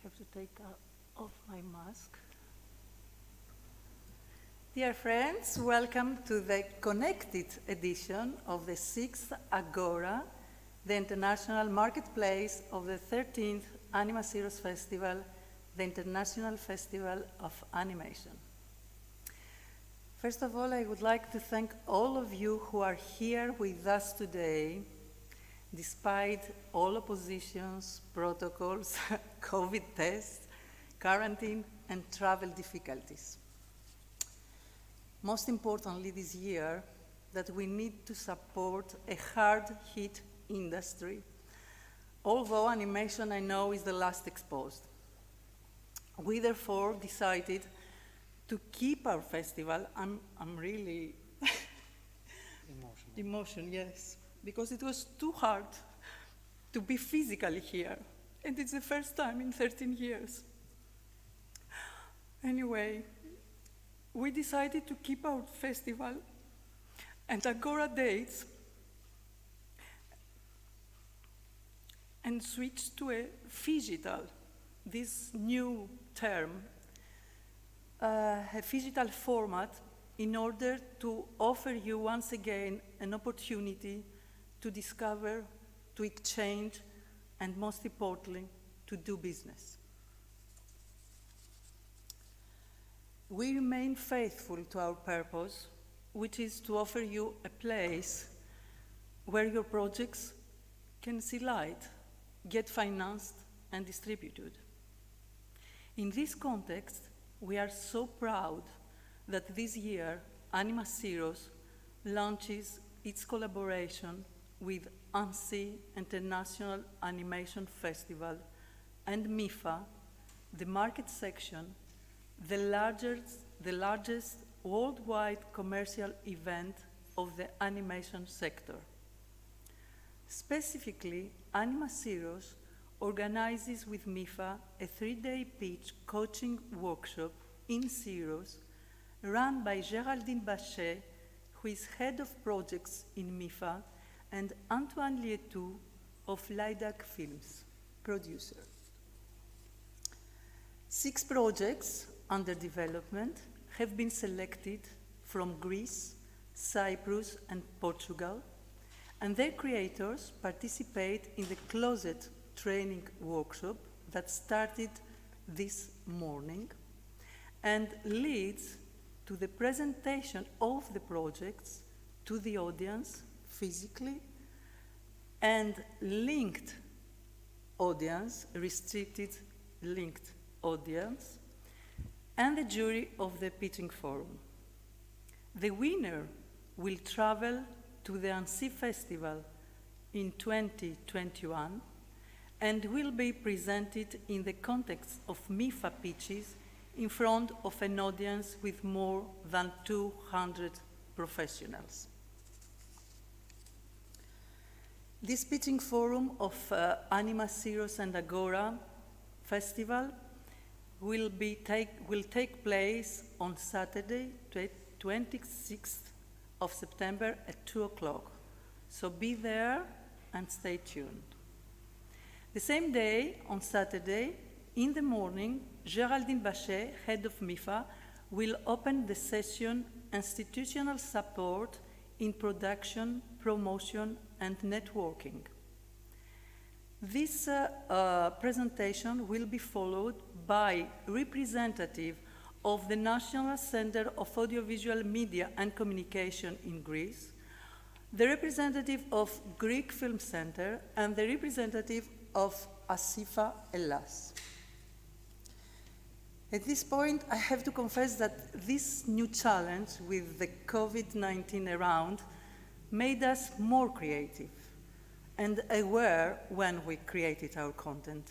have to take off my mask. Dear friends, welcome to the connected edition of the 6th Agora, the international marketplace of the 13th Animasyros Festival, the International Festival of Animation. First of all, I would like to thank all of you who are here with us today, despite all oppositions, protocols, COVID tests, quarantine, and travel difficulties. Most importantly this year, that we need to support a hard-hit industry, although animation, I know, is the last exposed. We therefore decided to keep our festival. I'm really emotional, yes, because it was too hard to be physically here, and it's the first time in 13 years. Anyway, we decided to keep our festival and Agora dates and switch to a phygital, this new term, a phygital format, in order to offer you once again an opportunity to discover, to exchange, and most importantly, to do business. We remain faithful to our purpose, which is to offer you a place where your projects can see light, get financed, and distributed. In this context, we are so proud that this year, Animasyros launches its collaboration with ANSI International Animation Festival and MIFA, the market section, the largest worldwide commercial event of the animation sector. Specifically, Animasyros organizes with MIFA a 3-day pitch coaching workshop in Syros, run by Géraldine Bachet, who is head of projects in MIFA, and Antoine Lietou of Lidac Films, producer. 6 projects under development have been selected from Greece, Cyprus, and Portugal, and their creators participate in the closet training workshop that started this morning and leads to the presentation of the projects to the audience physically and linked audience, restricted linked audience, and the jury of the pitching forum. The winner will travel to the ANSI Festival in 2021 and will be presented in the context of MIFA pitches in front of an audience with more than 200 professionals. This pitching forum of Animasyros and Agora Festival will take place on Saturday, 26th of September at 2 o'clock. So be there and stay tuned. The same day, on Saturday, in the morning, Géraldine Bachet, head of MIFA, will open the session Institutional Support in Production, Promotion, and Networking. This presentation will be followed by representative of the National Center of Audiovisual Media and Communication in Greece, the representative of Greek Film Center, and the representative of ASIFA Hellas. At this point, I have to confess that this new challenge with the COVID-19 around made us more creative and aware when we created our content.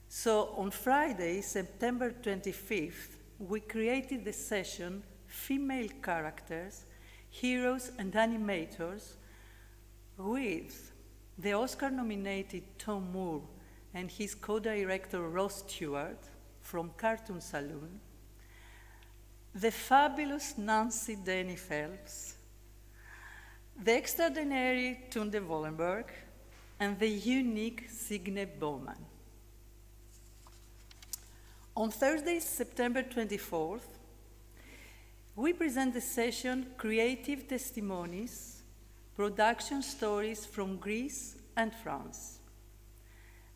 So on Friday, September 25th, we created the session Female Characters, Heroes and Animators with the Oscar-nominated Tom Moore and his co-director Ross Stewart from Cartoon Saloon, the fabulous Nancy Denny Phelps, the extraordinary Tunde Wallenberg, and the unique Signe Bowman. On Thursday, September 24th, we present the session Creative Testimonies, Production Stories from Greece and France.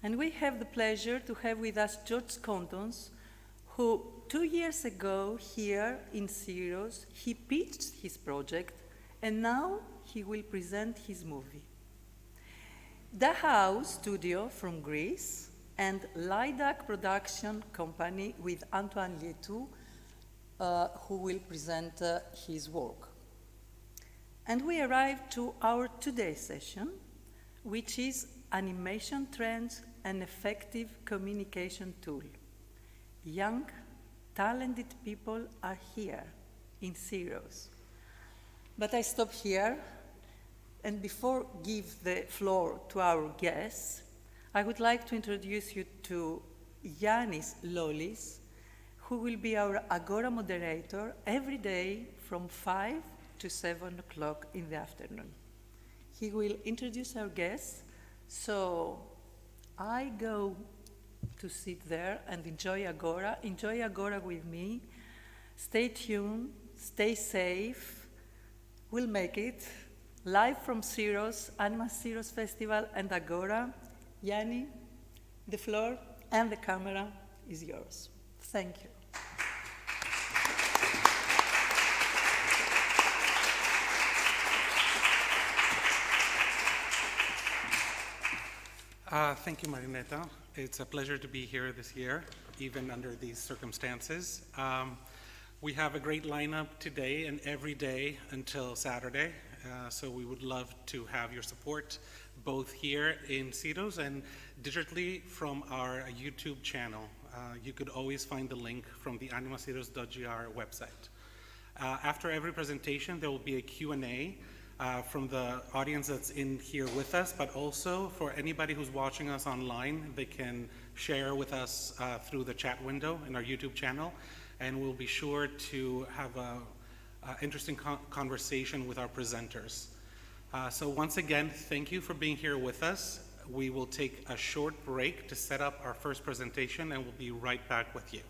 And we have the pleasure to have with us George Contons, who 2 years ago here in Syros, he pitched his project, and now he will present his movie. The House Studio from Greece and Lidac Production Company with Antoine Lietou, who will present his work. And we arrive to our today's session, which is Animation Trends and Effective Communication Tool. Young, talented people are here in Syros. But I stop here, and before give the floor to our guests, I would like to introduce you to Yannis Lolis, who will be our Agora moderator every day from 5 to 7 o'clock in the afternoon. He will introduce our guests, so I go to sit there and enjoy Agora. Enjoy Agora with me. Stay tuned, stay safe. We'll make it. Live from Syros, Animasyros Festival and Agora. Yanni, the floor and the camera is yours. Thank you. Thank you, Marinetta. It's a pleasure to be here this year, even under these circumstances. We have a great lineup today and every day until Saturday, so we would love to have your support both here in Syros and digitally from our YouTube channel. You could always find the link from the animasyros.gr website. After every presentation, there will be a Q&A from the audience that's in here with us, but also for anybody who's watching us online, they can share with us through the chat window in our YouTube channel, and we'll be sure to have an interesting conversation with our presenters. So once again, thank you for being here with us. We will take a short break to set up our first presentation, and we'll be right back with you.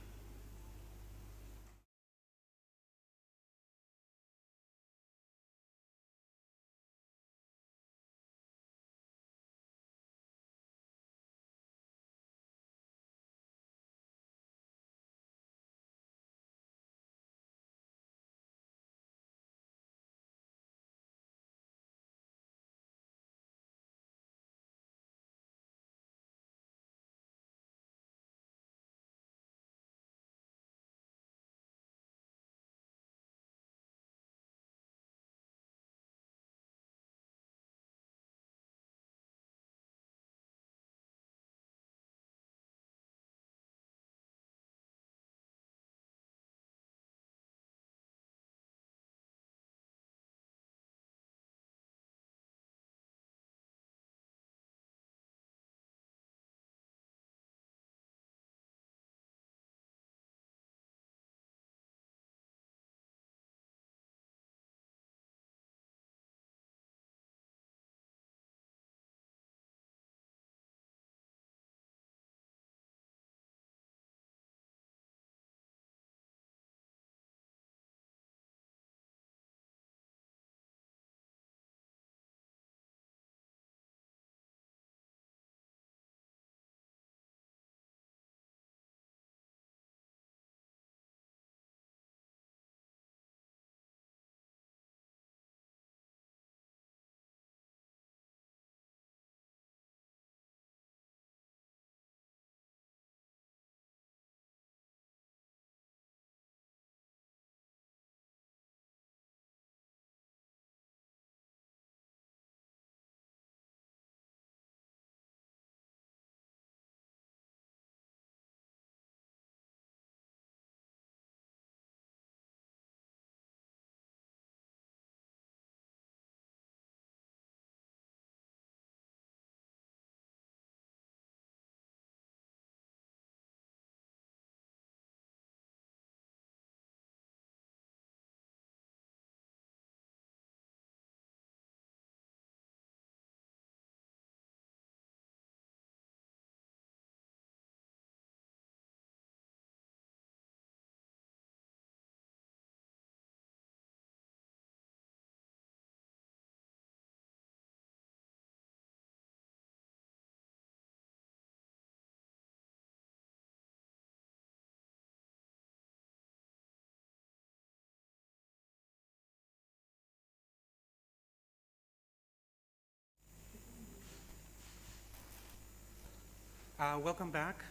Welcome back.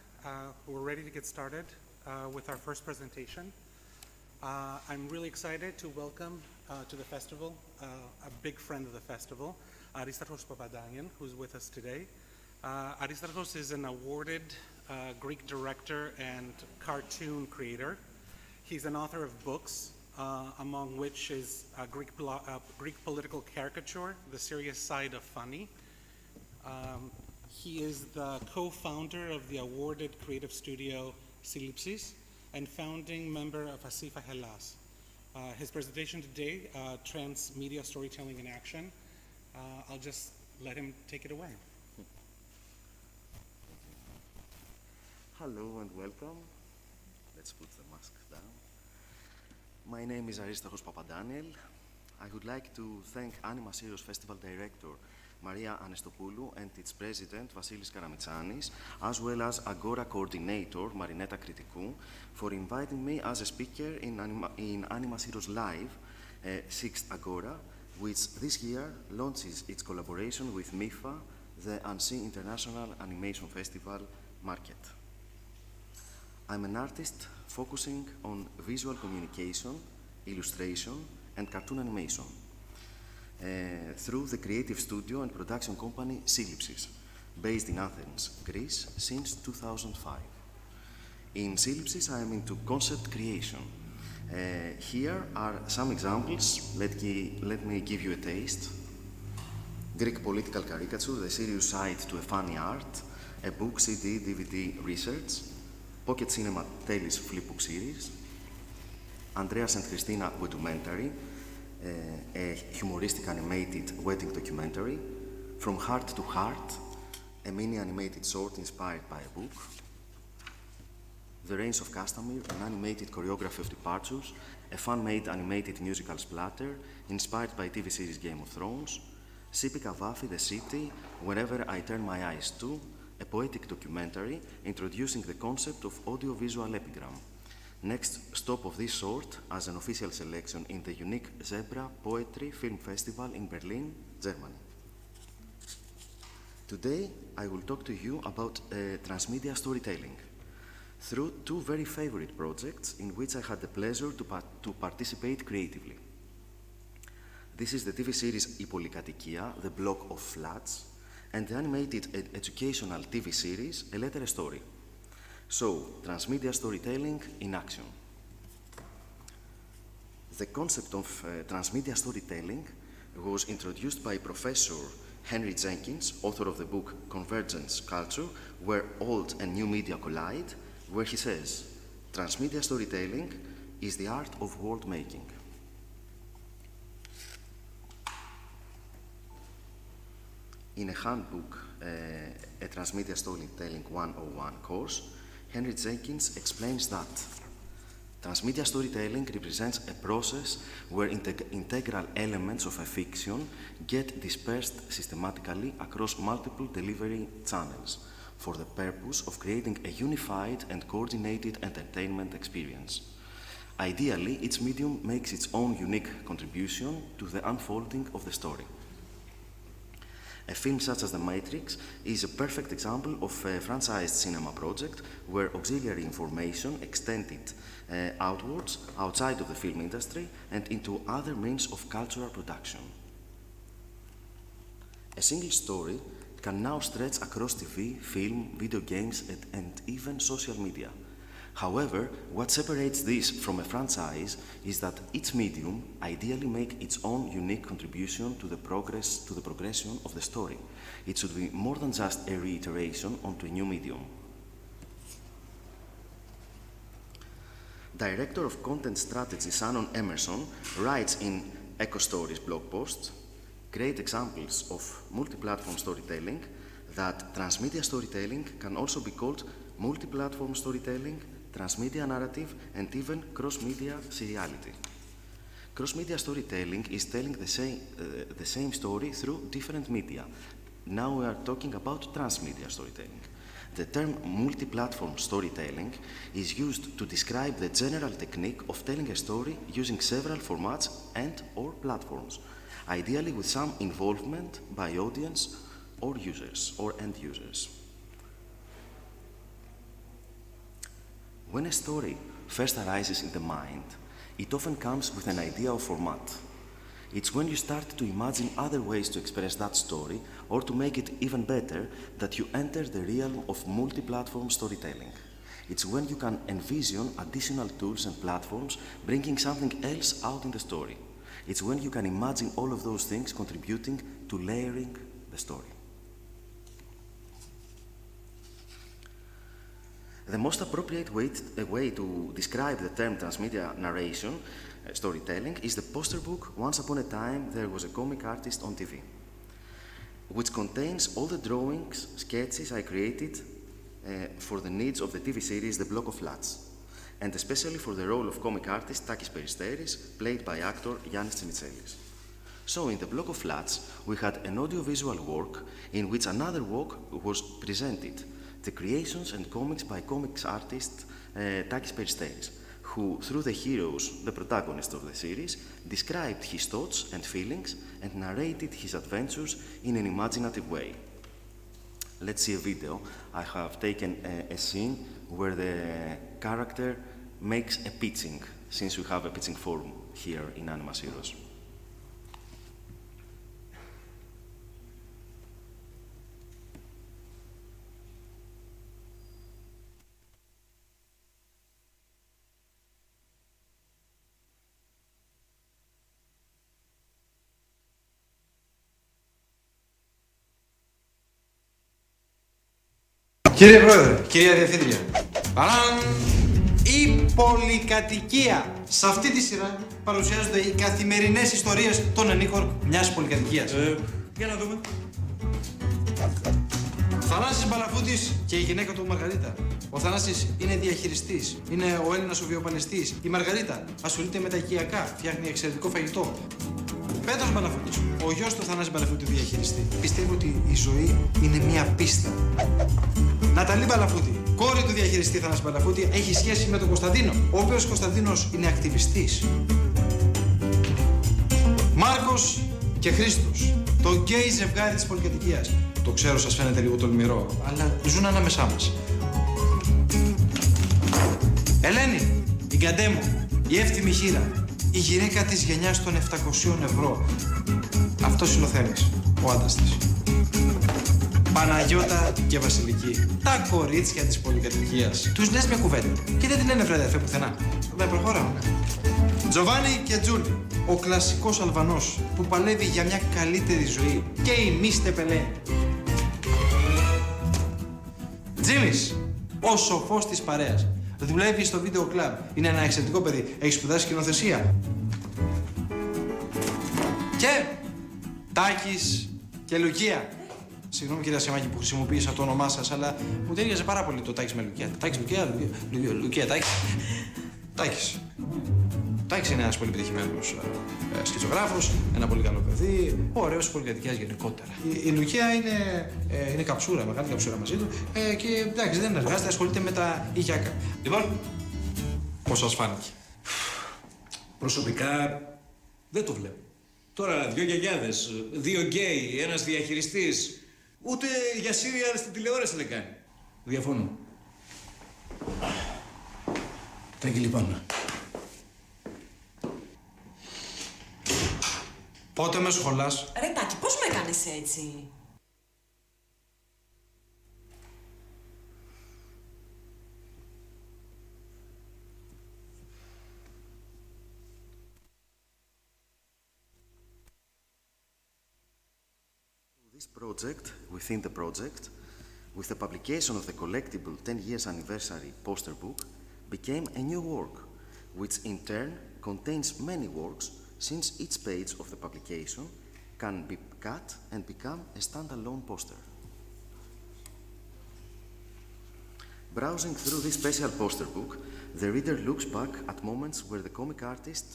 We're ready to get started with our first presentation. I'm really excited to welcome to the festival a big friend of the festival, Aristarchos Papadaniel, who's with us today. Aristarchos is an awarded Greek director and cartoon creator. He's an author of books, among which is a Greek political caricature, The Serious Side of Funny. He is the co-founder of the awarded creative studio Syros and founding member of Asifa Hellas. His presentation today, Transmedia Storytelling in Action. I'll just let him take it away. Hello and welcome. Let's put the mask down. My name is Aristarchos Papadaniel. I would like to thank Animasyros Festival Director Maria Anastopoulou and its President Vasilis Karamitsanis, as well as Agora Coordinator Marineta Kritikou, for inviting me as a speaker in Animasyros Live, 6th Agora, which this year launches its collaboration with MIFA, the Annecy International Animation Festival Market. I'm an artist focusing on visual communication, illustration, and cartoon animation through the creative studio and production company Syros, based in Athens, Greece, since 2005. In Syros, I am into concept creation. Here are some examples. Let me give you a taste. Greek political caricature, the serious side to a funny art, a book, CD, DVD research, Pocket Cinema Tales flipbook series, Andreas and Christina documentary, a humoristic animated wedding documentary, From Heart to Heart, a mini animated short inspired by a book, The Reigns of Castamere, an animated choreography of departures, a fan-made animated musical splatter inspired by TV series Game of Thrones, Sipi Kavafi, The City, Wherever I Turn My Eyes To, a poetic documentary introducing the concept of audiovisual epigram. Next stop of this sort as an official selection in the unique Zebra Poetry Film Festival in Berlin, Germany. Today, I will talk to you about transmedia storytelling through two very favorite projects in which I had the pleasure to participate creatively. This is the TV series I Polykatikia, The Block of Flats, and the animated educational TV series A Letter, a Story. So, transmedia storytelling in action. The concept of transmedia storytelling was introduced by Professor Henry Jenkins, author of the book Convergence Culture, Where Old and New Media Collide, where he says, transmedia storytelling is the art of world making. In a handbook, a Transmedia Storytelling 101 course, Henry Jenkins explains that transmedia storytelling represents a process where integral elements of a fiction get dispersed systematically across multiple delivery channels for the purpose of creating a unified and coordinated entertainment experience. Ideally, each medium makes its own unique contribution to the unfolding of the story. A film such as The Matrix is a perfect example of a franchised cinema project where auxiliary information extended outwards, outside of the film industry, and into other means of cultural production. A single story can now stretch across TV, film, video games, and even social media. However, what separates this from a franchise is that each medium ideally makes its own unique contribution to the progression of the story. It should be more than just a reiteration onto a new medium. Director of Content Strategy Shannon Emerson writes in Echo Stories blog posts great examples of multi-platform storytelling, that transmedia storytelling can also be called multi-platform storytelling, transmedia narrative, and even cross-media seriality. Cross-media storytelling is telling the same story through different media. Now we are talking about transmedia storytelling. The term multi-platform storytelling is used to describe the general technique of telling a story using several formats and/or platforms, ideally with some involvement by audience or users or end users. When a story first arises in the mind, it often comes with an idea of format. It's when you start to imagine other ways to express that story or to make it even better that you enter the realm of multi-platform storytelling. It's when you can envision additional tools and platforms bringing something else out in the story. It's when you can imagine all of those things contributing to layering the story. The most appropriate way to describe the term transmedia narration storytelling is the poster book Once Upon a Time There Was a Comic Artist on TV, which contains all the drawings, sketches I created for the needs of the TV series The Block of Flats, and especially for the role of comic artist Takis Peristeris, played by actor Yannis Tzimitselis. So in The Block of Flats, we had an audiovisual work in which another work was presented, the creations and comics by comics artist Takis Peristeris, who, through the heroes, the protagonists of the series, described his thoughts and feelings and narrated his adventures in an imaginative way. Let's see a video. I have taken a scene where the character makes a pitching, since we have a pitching forum here in Animasyros. Κύριε Πρόεδρε, κυρία Διευθύντρια, η πολυκατοικία. Σε αυτή τη σειρά παρουσιάζονται οι καθημερινές ιστορίες των ενίκων μιας πολυκατοικίας. Για να δούμε. Θανάσης Μπαλαφούτης και η γυναίκα του Μαργαρίτα. Ο Θανάσης είναι διαχειριστής, είναι ο Έλληνας ο βιοπαλαιστής. Η Μαργαρίτα ασχολείται με τα οικιακά, φτιάχνει εξαιρετικό φαγητό. Πέτρος Μπαλαφούτης, ο γιος του Θανάση Μπαλαφούτη διαχειριστή, πιστεύει ότι η ζωή είναι μία πίστα. Ναταλή Μπαλαφούτη, κόρη του διαχειριστή Θανάση Μπαλαφούτη, έχει σχέση με τον Κωνσταντίνο, ο οποίος Κωνσταντίνος είναι ακτιβιστής. Μάρκος και Χρήστος, το γκέι ζευγάρι της πολυκατοικίας. Το ξέρω, σας φαίνεται λίγο τολμηρό, αλλά ζουν ανάμεσά μας. Ελένη, η Γκαντέμο, η εύθυμη χήρα, η γυναίκα της γενιάς των 700 ευρώ. Αυτός είναι ο Θέμης, ο άντρας της. Παναγιώτα και Βασιλική, τα κορίτσια της πολυκατοικίας. Τους λες μια κουβέντα και δεν την λένε βρε πουθενά. Δεν προχωράμε. Τζοβάνι και Τζούλη, ο κλασικός Αλβανός που παλεύει για μια καλύτερη ζωή. Και η Μίστε Πελέ. Τζίμις, ο σοφός της παρέας. Δουλεύει στο βίντεο κλαμπ. Είναι ένα εξαιρετικό παιδί. Έχει σπουδάσει σκηνοθεσία. Και Τάκης και Λουκία. Συγγνώμη κυρία Σεμάκη που χρησιμοποίησα το όνομά σας, αλλά μου ταιριάζει πάρα πολύ το Τάκης με Λουκία. Τάκης, Λουκία, Τάκης. Τάκης. Τάκης είναι ένας πολύ πετυχημένος σκητσογράφος, ένα πολύ καλό παιδί, ωραίος πολυκατοικίας γενικότερα. Η Λουκία είναι καψούρα, μεγάλη καψούρα μαζί του και εντάξει δεν εργάζεται, ασχολείται με τα οικιακά. Λοιπόν, πώς σας φάνηκε? Προσωπικά δεν το βλέπω. Τώρα 2 γιαγιάδες, 2 γκέι, ένας διαχειριστής, ούτε για σύριαλ στην τηλεόραση δεν κάνει. Διαφωνώ. Τάκη, λυπάμαι. Πότε με σχολάς? Ρε Τάκη, πώς με έκανες έτσι? This project, within the project, with the publication of the collectible 10 years anniversary poster book, became a new work, which in turn contains many works since each page of the publication can be cut and become a standalone poster. Browsing through this special poster book, the reader looks back at moments where the comic artist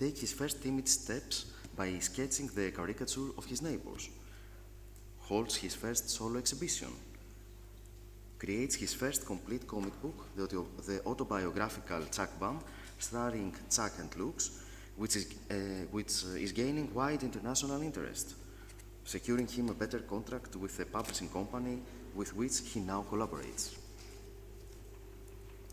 takes his first timid steps by sketching the caricature of his neighbors, holds his first solo exhibition, creates his first complete comic book, the autobiographical Chuck Bump, starring Chuck and Lux, which is gaining wide international interest, securing him a better contract with the publishing company with which he now collaborates.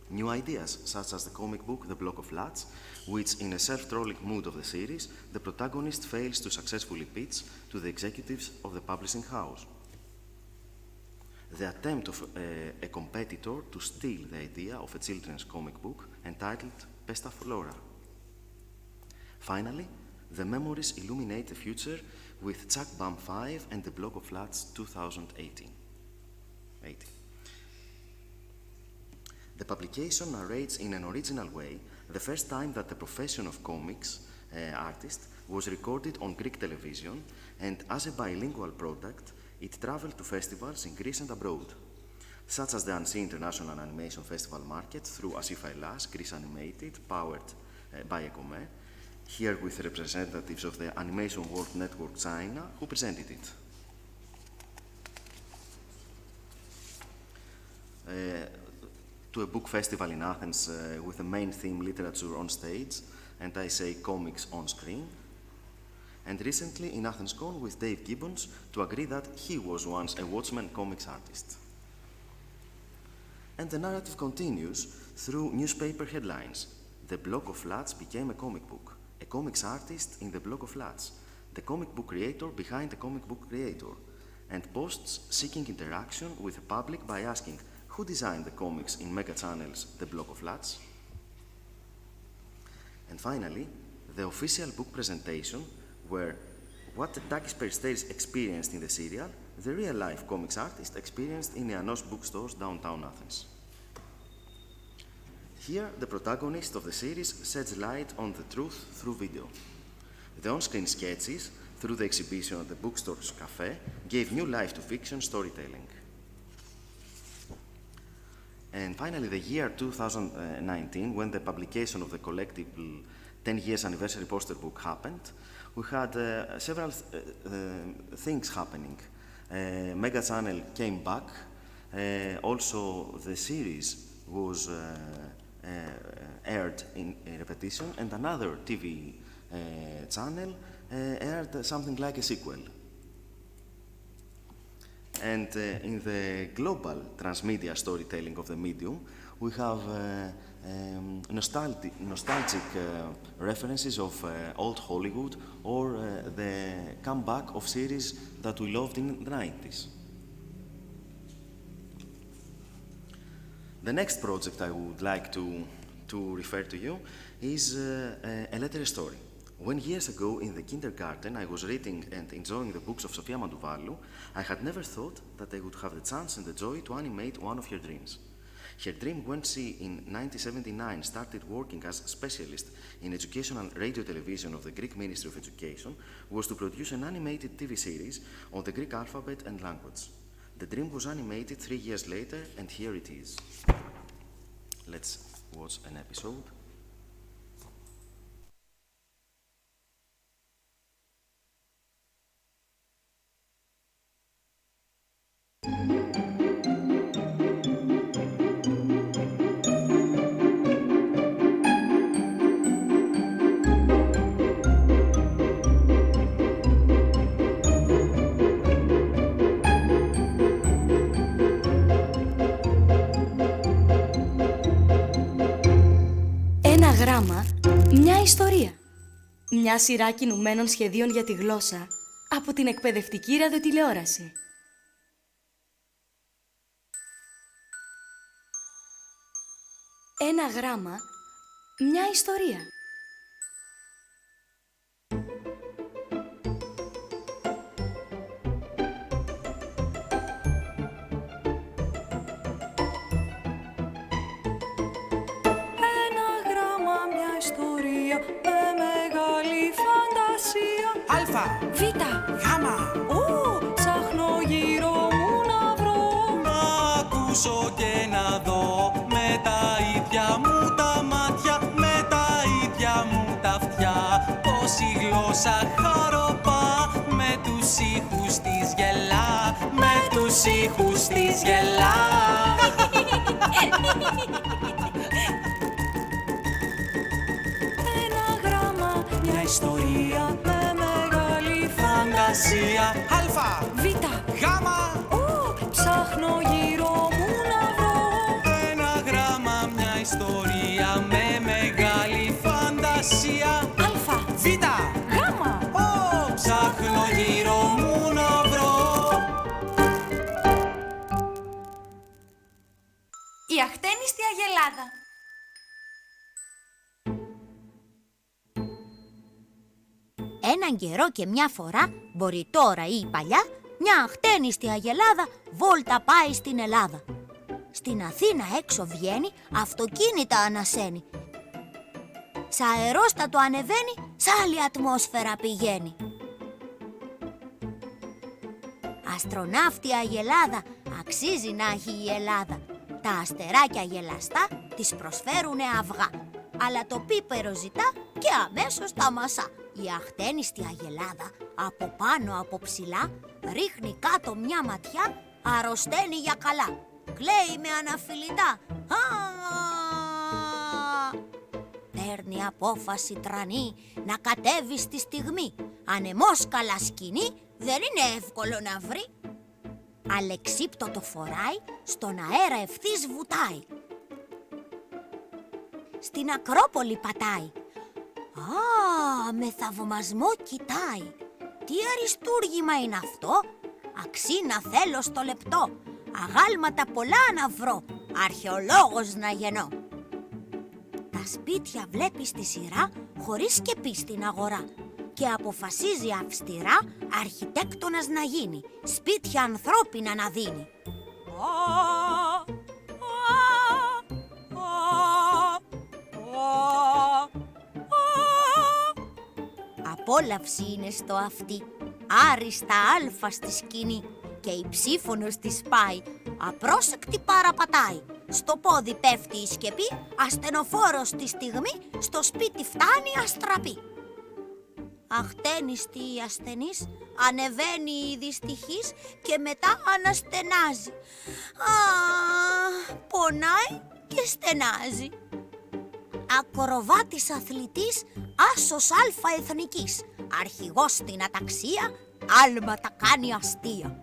New ideas, such as the comic book The Block of Flats, which, in a self-trolling mood of the series, the protagonist fails to successfully pitch to the executives of the publishing house. The attempt of a competitor to steal the idea of a children's comic book entitled Pesta Flora. Finally, the memories illuminate the future with Chuck Bum 5 and the Block of Flats 2018. The publication narrates in an original way the first time that the profession of comics artist was recorded on Greek television, and as a bilingual product, it traveled to festivals in Greece and abroad, such as the Annecy International Animation Festival Market through Asifa Elas, Greece Animated, powered by Ecome, here with representatives of the Animation World Network China, who presented it. To a book festival in Athens with the main theme literature on stage, and I say comics on screen. And recently in AthensCon with Dave Gibbons to agree that he was once a Watchmen comics artist. And the narrative continues through newspaper headlines. The Block of Flats became a comic book. A comics artist in the Block of Flats. The comic book creator behind the comic book creator. And posts seeking interaction with the public by asking, who designed the comics in Mega Channel's The Block of Flats? And finally, the official book presentation, where what Takis Peristeris experienced in the serial, the real-life comics artist experienced in Ianos bookstores downtown Athens. Here, the protagonist of the series sheds light on the truth through video. The on-screen sketches, through the exhibition at the bookstore's cafe, gave new life to fiction storytelling. And finally, the year 2019, when the publication of the collectible 10 years anniversary poster book happened, we had several things happening. Mega Channel came back. Also, the series was aired in repetition, and another TV channel aired something like a sequel. And in the global transmedia storytelling of the medium, we have nostalgic references of old Hollywood or the comeback of series that we loved in the 90s. The next project I would like to refer to you is a letter story. When years ago in the kindergarten I was reading and enjoying the books of Sofia Mantouvallou, I had never thought that I would have the chance and the joy to animate one of her dreams. Her dream, when she in 1979 started working as specialist in educational radio television of the Greek Ministry of Education, was to produce an animated TV series on the Greek alphabet and language. The dream was animated 3 years later, and here it is. Let's watch an episode. Ένα γράμμα, μια ιστορία. Μια σειρά κινουμένων σχεδίων για τη γλώσσα από την εκπαιδευτική ραδιοτηλεόραση. Ένα γράμμα, μια ιστορία. Β. Γάμα. Ψάχνω γύρω μου να βρω. Να ακούσω και να δω με τα ίδια μου τα μάτια, με τα ίδια μου τα αυτιά. Πως η γλώσσα χαροπά με τους ήχους της γελά, με τους ήχους της γελά. Ένα γράμμα, μια ιστορία με μεγάλη φαντασία. Αλφα. Β. Γάμα. Ψάχνω γύρω μου να βρω. Ένα γράμμα, μια Αγελάδα. Έναν καιρό και μια φορά, μπορεί τώρα ή παλιά, μια αχτένιστη αγελάδα βόλτα πάει στην Ελλάδα. Στην Αθήνα έξω βγαίνει, αυτοκίνητα ανασένει. Σ' αερόστατο ανεβαίνει, σ' άλλη ατμόσφαιρα πηγαίνει. Αστροναύτη αγελάδα, αξίζει να έχει η Ελλάδα. Τα αστεράκια γελαστά της προσφέρουνε αυγά, αλλά το πίπερο ζητά και αμέσως τα μασά. Η αχτένιστη αγελάδα από πάνω από ψηλά ρίχνει κάτω μια ματιά, αρρωσταίνει για καλά. Κλαίει με αναφιλητά. Παίρνει απόφαση τρανή να κατέβει στη στιγμή. Ανεμόσκαλα σκηνή δεν είναι εύκολο να βρει. Αλεξίπτο το φοράει, στον αέρα ευθύς βουτάει. Στην Ακρόπολη πατάει. Με θαυμασμό κοιτάει. Τι αριστούργημα είναι αυτό, αξίνα θέλω στο λεπτό. Αγάλματα πολλά να βρω, αρχαιολόγος να γεννώ. Τα σπίτια βλέπει στη σειρά, χωρίς σκεπή στην αγορά. Και αποφασίζει αυστηρά αρχιτέκτονας να γίνει, σπίτια ανθρώπινα να δίνει. Απόλαυση είναι στο αυτί, άριστα άλφα στη σκηνή. Και η ψήφωνος της πάει, απρόσεκτη παραπατάει. Στο πόδι πέφτει η σκεπή, ασθενοφόρος τη στιγμή, στο σπίτι φτάνει αστραπή. Αχτένιστη η ασθενής, ανεβαίνει η δυστυχής και μετά αναστενάζει. Πονάει και στενάζει. Ακροβάτης αθλητής, άσος αλφα εθνικής. Αρχηγός στην αταξία, άλματα κάνει αστεία.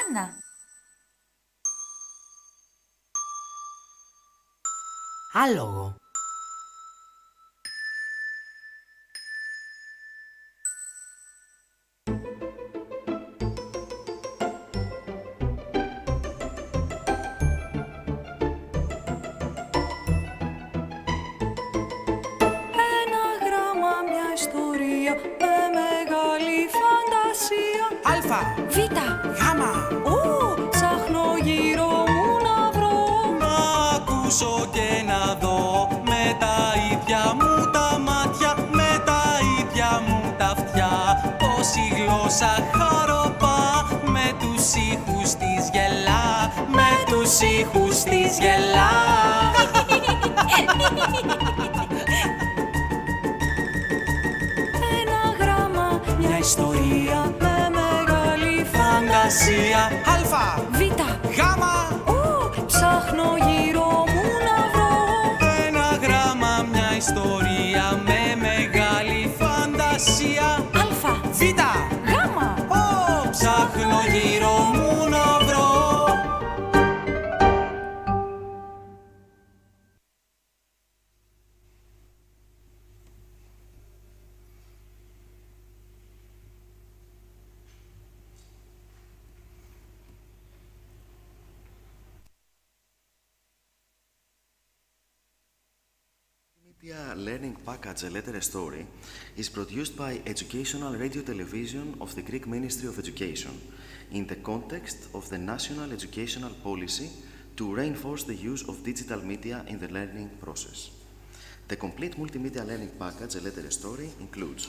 Άννα. Άλογο. Ένα γράμμα, μια ιστορία με μεγάλη φαντασία. Αλφα. Β. Γάμα. Ψάχνω γύρω μου να βρω. Να ακούσω και να δω με τα ίδια μου τα μάτια, με τα ίδια μου τα αυτιά. Πως η γλώσσα χαροπά, με τους ήχους της γελά, με τους ήχους της γελά. Ένα γράμμα, μια ιστορία με μεγάλη φαντασία. Αλφα. Β. Γάμα. Ψάχνω γύρω μου να βρω. Ένα γράμμα, μια ιστορία με μεγάλη φαντασία. Αλφα. Β. Γάμα. Ψάχνω γύρω μου να βρω. Media learning package A Letter A Story is produced by Educational Radio Television of the Greek Ministry of Education in the context of the National Educational Policy to reinforce the use of digital media in the learning process. The complete multimedia learning package A Letter A Story includes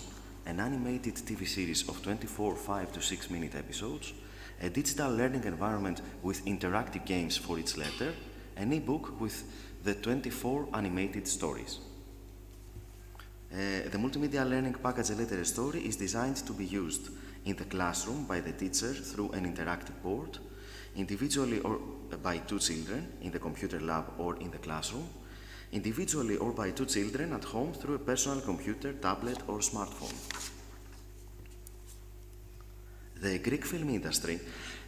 an animated TV series of 24 5 to 6 minute episodes, a digital learning environment with interactive games for each letter, an e-book with the 24 animated stories. The multimedia learning package A Letter A Story is designed to be used in the classroom by the teacher through an interactive board, individually or by two children in the computer lab or in the classroom, individually or by two children at home through a personal computer, tablet or smartphone. The Greek film industry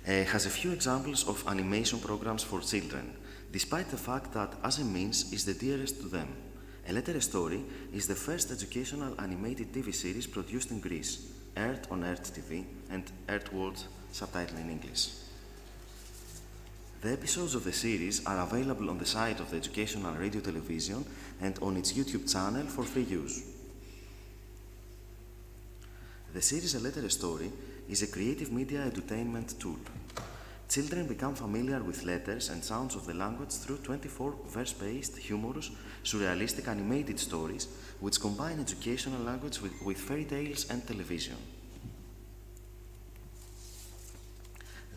has a few examples of animation programs for children, despite the fact that As a Means is the dearest to them. A Letter a Story is the first educational animated TV series produced in Greece, aired on Earth TV and Earth World subtitled in English. The episodes of the series are available on the site of the Educational Radio Television and on its YouTube channel for free use. The series A Letter a Story is a creative media edutainment tool. Children become familiar with letters and sounds of the language through 24 verse-based, humorous, surrealistic animated stories which combine educational language with fairy tales and television.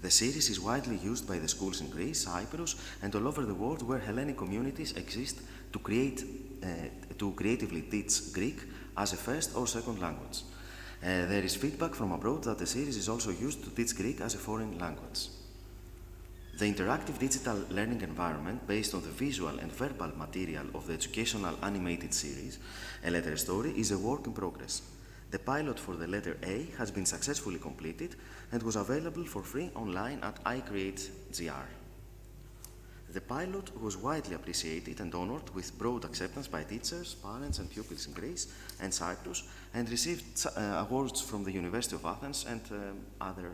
The series is widely used by the schools in Greece, Cyprus, and all over the world where Hellenic communities exist to creatively teach Greek as a first or second language. There is feedback from abroad that the series is also used to teach Greek as a foreign language. The interactive digital learning environment based on the visual and verbal material of the educational animated series, A Letter a Story, is a work in progress. The pilot for the letter A has been successfully completed and was available for free online at iCreate.gr. The pilot was widely appreciated and honored with broad acceptance by teachers, parents and pupils in Greece and Cyprus, and received awards from the University of Athens and other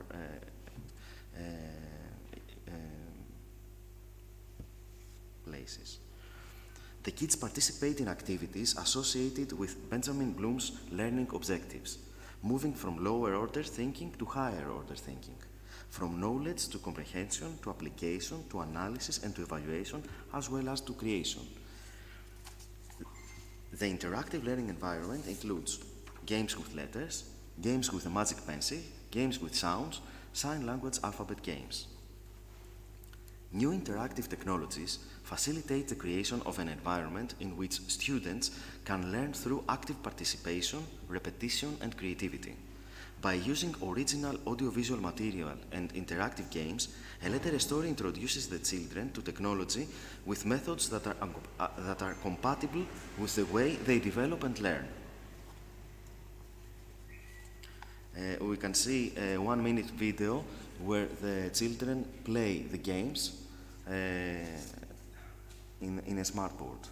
places. The kids participate in activities associated with Benjamin Bloom's learning objectives, moving from lower order thinking to higher order thinking, from knowledge to comprehension to application to analysis and to evaluation, as well as to creation. The interactive learning environment includes games with letters, games with a magic pencil, games with sounds, sign language alphabet games. New interactive technologies facilitate the creation of an environment in which students can learn through active participation, repetition, and creativity. By using original audiovisual material and interactive games, A Letter a Story introduces the children to technology with methods that are compatible with the way they develop and learn. We can see a 1-minute video where the children play the games in a smartboard.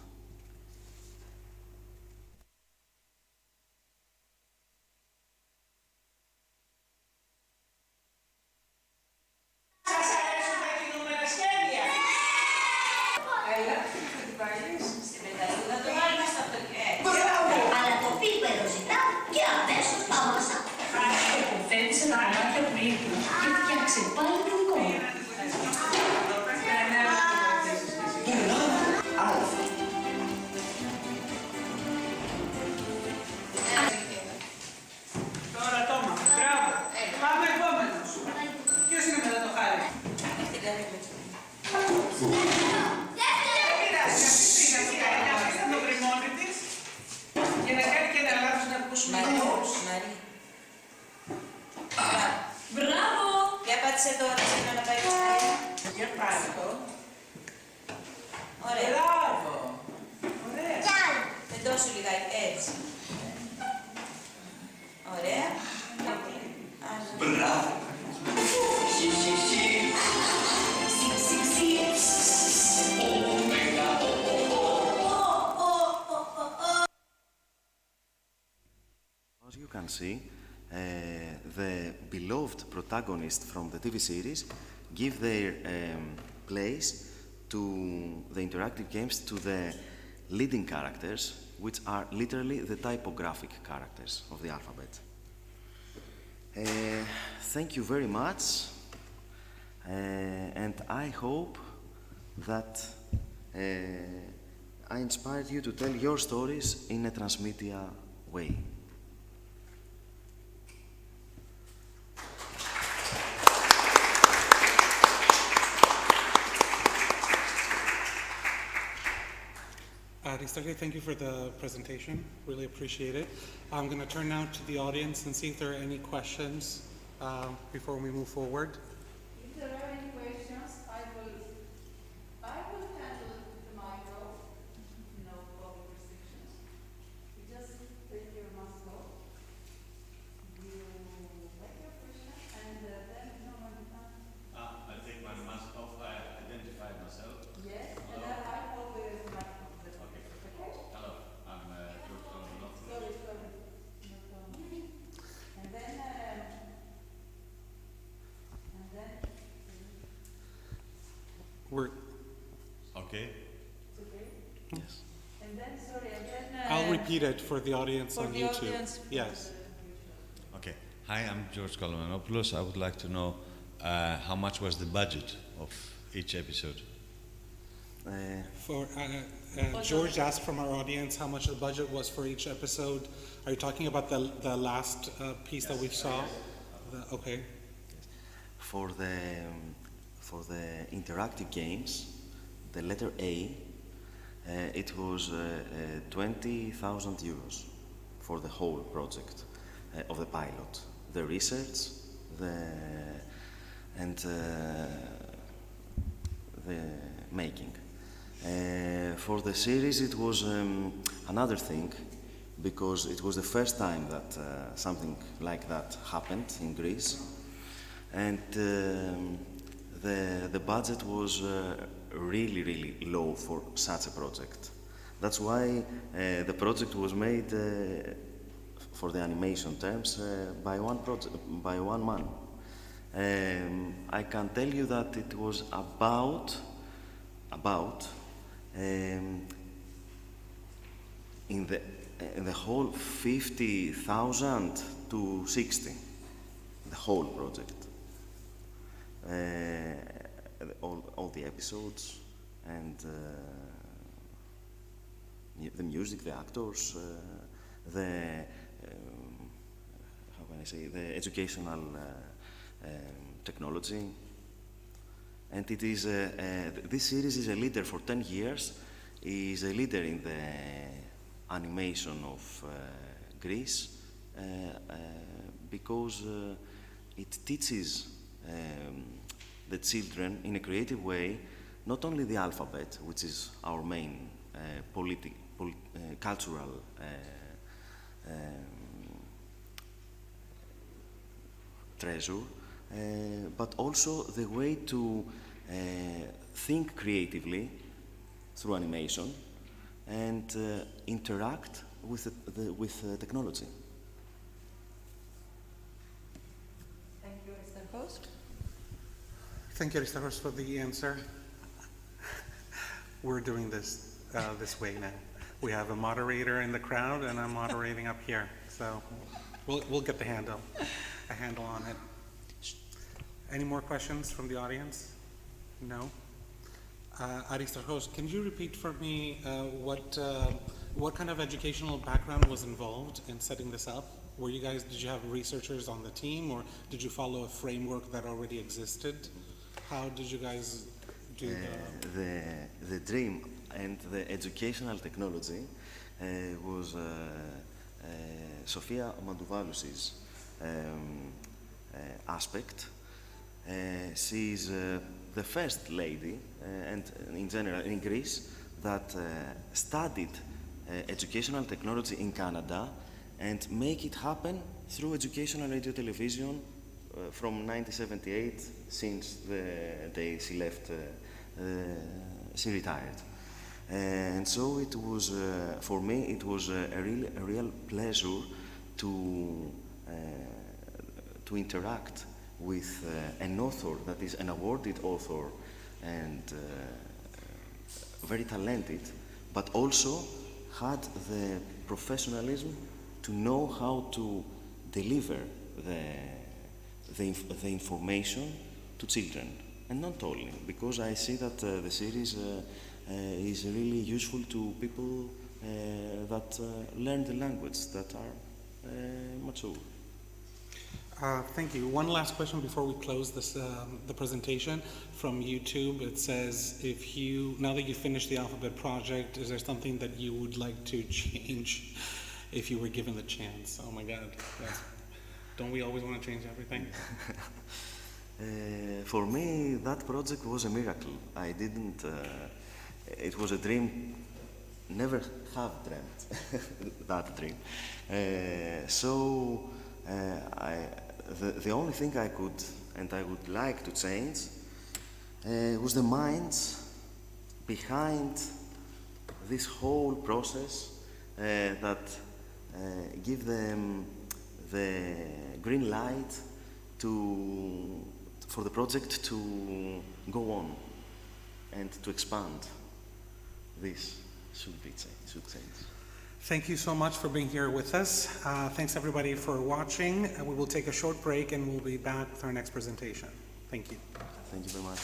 As you can see, the beloved protagonists from the TV series give their place to the interactive games to the leading characters, which are literally the typographic characters of the alphabet. Thank you very much, and I hope that I inspired you to tell your stories in a transmedia way. Aristarchos, thank you for the presentation. Really appreciate it. I'm going to turn now to the audience and see if there are any questions before we move forward. If there are any questions, Okay. Yes. And then, sorry, I'll repeat it for the audience for on the YouTube. audience. Yes. Okay. Hi, I'm George Kolomanopoulos. I would like to know how much was the budget of each episode? George asked from our audience how much the budget was for each episode. Are you talking about the last piece that we saw? Okay. For the interactive games, the letter A, it was 20,000 euros for the whole project of the pilot. The research, and the making. For the series, it was another thing, because it was the first time that something like that happened in Greece, and the budget was really, really low for such a project. That's why the project was made, for the animation terms, by one man. I can tell you that it was about in the whole 50,000 to 60, the whole project. All the episodes and the music, the actors, the how can I say, the educational technology. And it is this series is a leader for 10 years. Is a leader in the animation of Greece because it teaches the children in a creative way not only the alphabet, which is our main cultural treasure, but also the way to think creatively through animation and interact with technology. Thank you, Aristarchos. Thank you, Aristarchos, for the answer. We're doing this this way now. We have a moderator in the crowd, and I'm moderating up here. So we'll get a handle on it. Any more questions from the audience? No? Aristarchos, can you repeat for me what kind of educational background was involved in setting this up? Did you have researchers on the team, or did you follow a framework that already existed? How did you guys do the dream and the educational technology was Sofia Mandouvalousis' aspect. She's the first lady, and in general in Greece, that studied educational technology in Canada and make it happen through educational radio television from 1978, since the day she left, she retired. And so it was, for me, it was a real pleasure to interact with an author that is an awarded author and very talented, but also had the professionalism to know how to deliver the information to children. And not only, because I see that the series is really useful to people that learn the language, that are mature. Thank you. One last question before we close this, the presentation from YouTube. It says, now that you finished the alphabet project, is there something that you would like to change if you were given the chance? Oh my God. Yes. Don't we always want to change everything? For me, that project was a miracle. I didn't, it was a dream, never have dreamt that dream. The only thing I could, and I would like to change, was the minds behind this whole process that give them the green light for the project to go on and to expand. this should change. Thank you so much for being here with us. Thanks everybody for watching. We will take a short break and we'll be back with our next presentation. Thank you. Thank you very much.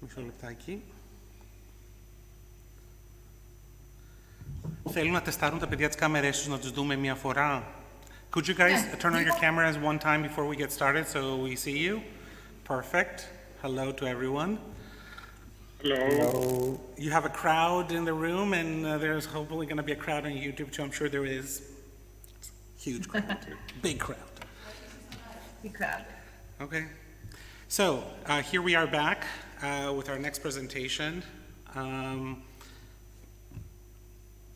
Μισό λεπτάκι. Θέλουν να τεστάρουν τα παιδιά τις κάμερές τους, να τους δούμε μία φορά. Could you guys turn on your cameras one time before we get started so we see you? Perfect. Hello to everyone. Hello. You have a crowd in the room, and there's hopefully going to be a crowd on YouTube too. I'm sure there is. Huge crowd. Big crowd. Big crowd. Okay. So here we are back with our next presentation.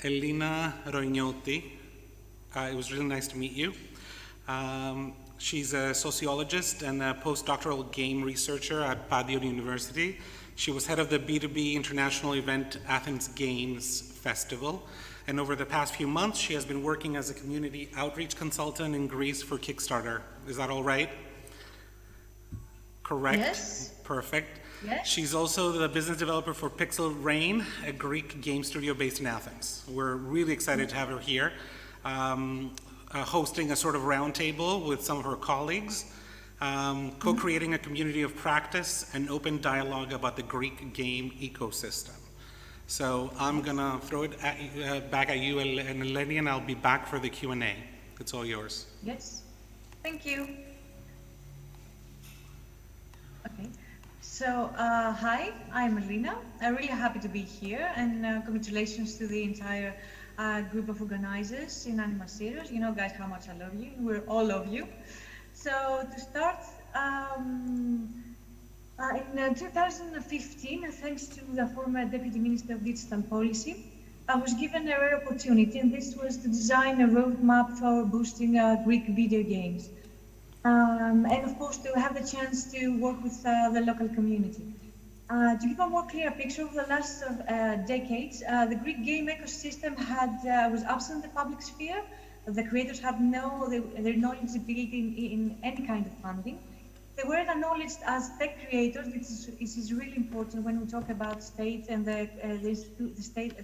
Elina Roinioti. It was really nice to meet you. She's a sociologist and a postdoctoral game researcher at Papadaniel University. She was head of the B2B international event Athens Games Festival. And over the past few months, she has been working as a community outreach consultant in Greece for Kickstarter. Is that all right? Correct? Yes. Perfect. Yes. She's also the business developer for Pixel Rain, a Greek game studio based in Athens. We're really excited to have her here, hosting a sort of roundtable with some of her colleagues, co-creating a community of practice and open dialogue about the Greek game ecosystem. So I'm gonna throw it back at you, and Eleni, and I'll be back for the Q&A. It's all yours. Yes. Thank you. Okay. So, hi, I'm Elina. I'm really happy to be here, and congratulations to the entire group of organizers in Animasyros. You know, guys, how much I love you. We all love you. So, to start, in 2015, thanks to the former Deputy Minister of Digital Policy, I was given a rare opportunity, and this was to design a roadmap for boosting Greek video games. And of course, to have the chance to work with the local community. To give a more clear picture of the last decades, the Greek game ecosystem was absent in the public sphere. The creators had their knowledge built in any kind of funding. They were acknowledged as tech creators, which is really important when we talk about states and the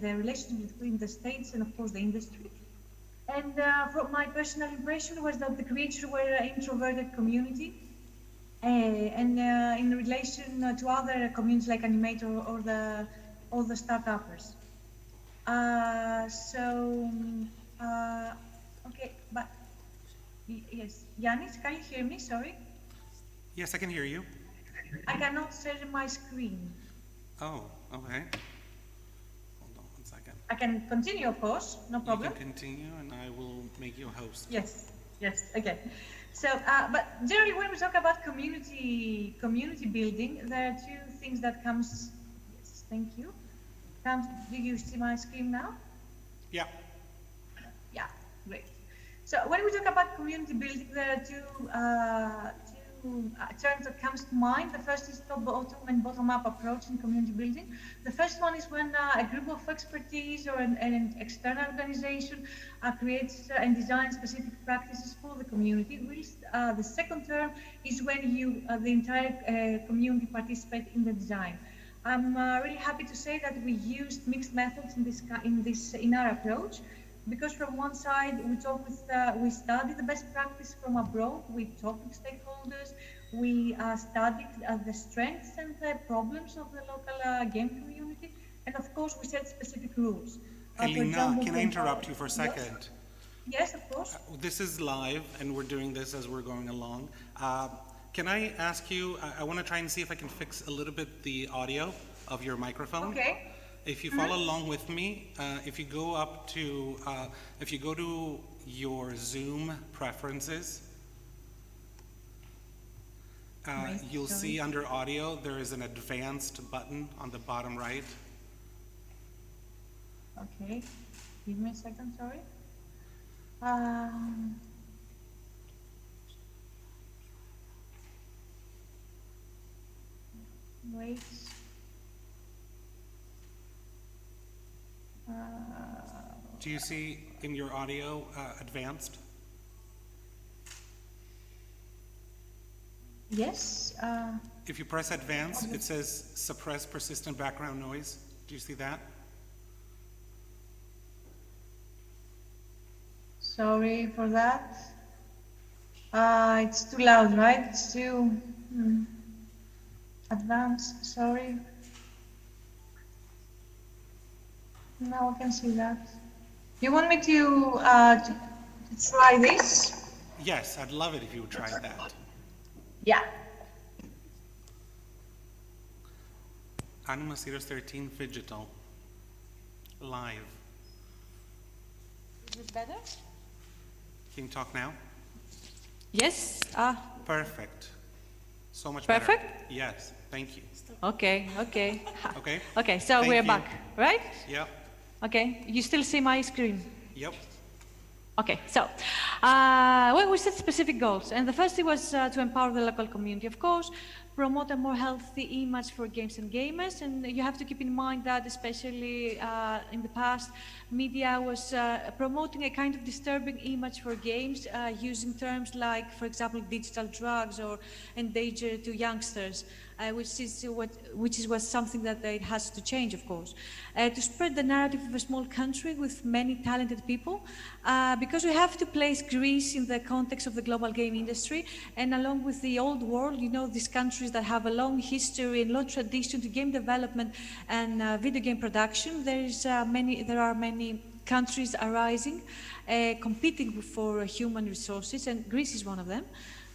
relationship between the states and, of course, the industry. And from my personal impression was that the creators were an introverted community, and in relation to other communities like Animator or the startuppers. Okay, but yes, Yannis, can you hear me? Sorry. Yes, I can hear you. I cannot share my screen. Oh, okay. Hold on 1 second. I can continue, of course, no problem. You can continue, and I will make you a host. Yes, okay. So, but generally, when we talk about community building, there are two things that comes. Yes, thank you. Do you see my screen now? Yeah. Yeah, great. So, when we talk about community building, there are two terms that comes to mind. The first is top-bottom and bottom-up approach in community building. The first one is when a group of expertise or an external organization creates and designs specific practices for the community. The second term is when the entire community participates in the design. I'm really happy to say that we used mixed methods in our approach. Because from one side, we study the best practice from abroad, we talk with stakeholders, we studied the strengths and the problems of the local game community, and of course, we set specific rules. Elina, can I interrupt you for a second? Yes, of course. This is live, and we're doing this as we're going along. Can I ask you, I want to try and see if I can fix a little bit the audio of your microphone. Okay. If you follow along with me, if you go to your Zoom preferences, you'll see under audio there is an advanced button on the bottom right. Okay, give me a second, sorry. Wait. Do you see in your audio advanced? Yes. If you press advanced, it says suppress persistent background noise. Do you see that? Sorry for that. It's too loud, right? It's too advanced, sorry. Now I can see that. You want me to try this? Yes, I'd love it if you would try that. Yeah. Animasyros 13 Phygital. Live. Is it better? Can you talk now? Yes. Perfect. So much Perfect? better. Yes, thank you. Okay. Okay. Okay, so Thank we're you. back, right? Yep. Okay, you still see my screen? Yep. Okay, so well, we set specific goals, and the first thing was to empower the local community, of course, promote a more healthy image for games and gamers, and you have to keep in mind that especially in the past, media was promoting a kind of disturbing image for games, using terms like, for example, digital drugs or endanger to youngsters, which was something that it has to change, of course. To spread the narrative of a small country with many talented people, because we have to place Greece in the context of the global game industry, and along with the old world, you know, these countries that have a long history and long tradition to game development and video game production, there are many countries arising, competing for human resources, and Greece is one of them,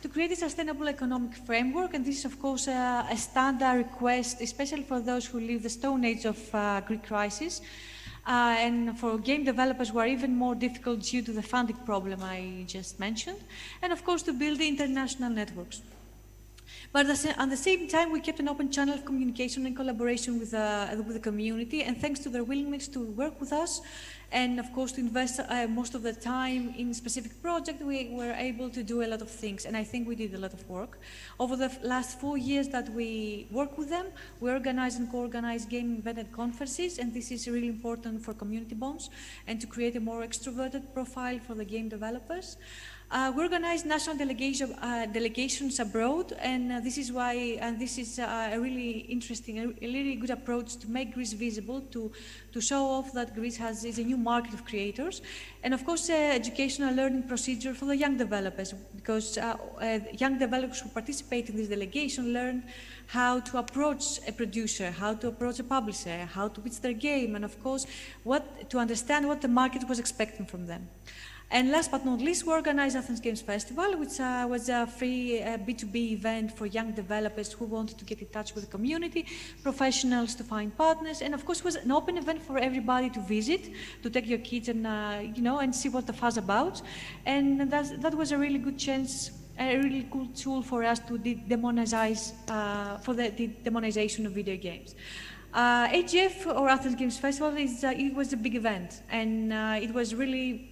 to create a sustainable economic framework. And this is, of course, a standard request, especially for those who live the stone age of Greek crisis, and for game developers who are even more difficult due to the funding problem I just mentioned, and of course to build the international networks. But at the same time, we kept an open channel of communication and collaboration with the community, and thanks to their willingness to work with us, and of course to invest most of the time in specific project, we were able to do a lot of things, and I think we did a lot of work. Over the last 4 years that we work with them, we organize and co-organize game event and conferences, and this is really important for community bonds and to create a more extroverted profile for the game developers. We organize national delegations abroad, and this is why, and this is a really interesting, a really good approach to make Greece visible, to show off that Greece is a new market of creators, and of course, educational learning procedure for the young developers, because young developers who participate in this delegation learn how to approach a producer, how to approach a publisher, how to pitch their game, and of course, to understand what the market was expecting from them. And last but not least, we organized Athens Games Festival, which was a free B2B event for young developers who wanted to get in touch with the community, professionals to find partners, and of course it was an open event for everybody to visit, to take your kids and, and see what the fuss about. And that was a really good chance, a really cool tool for us to demonize, for the demonization of video games. AGF, or Athens Games Festival, it was a big event, and it was really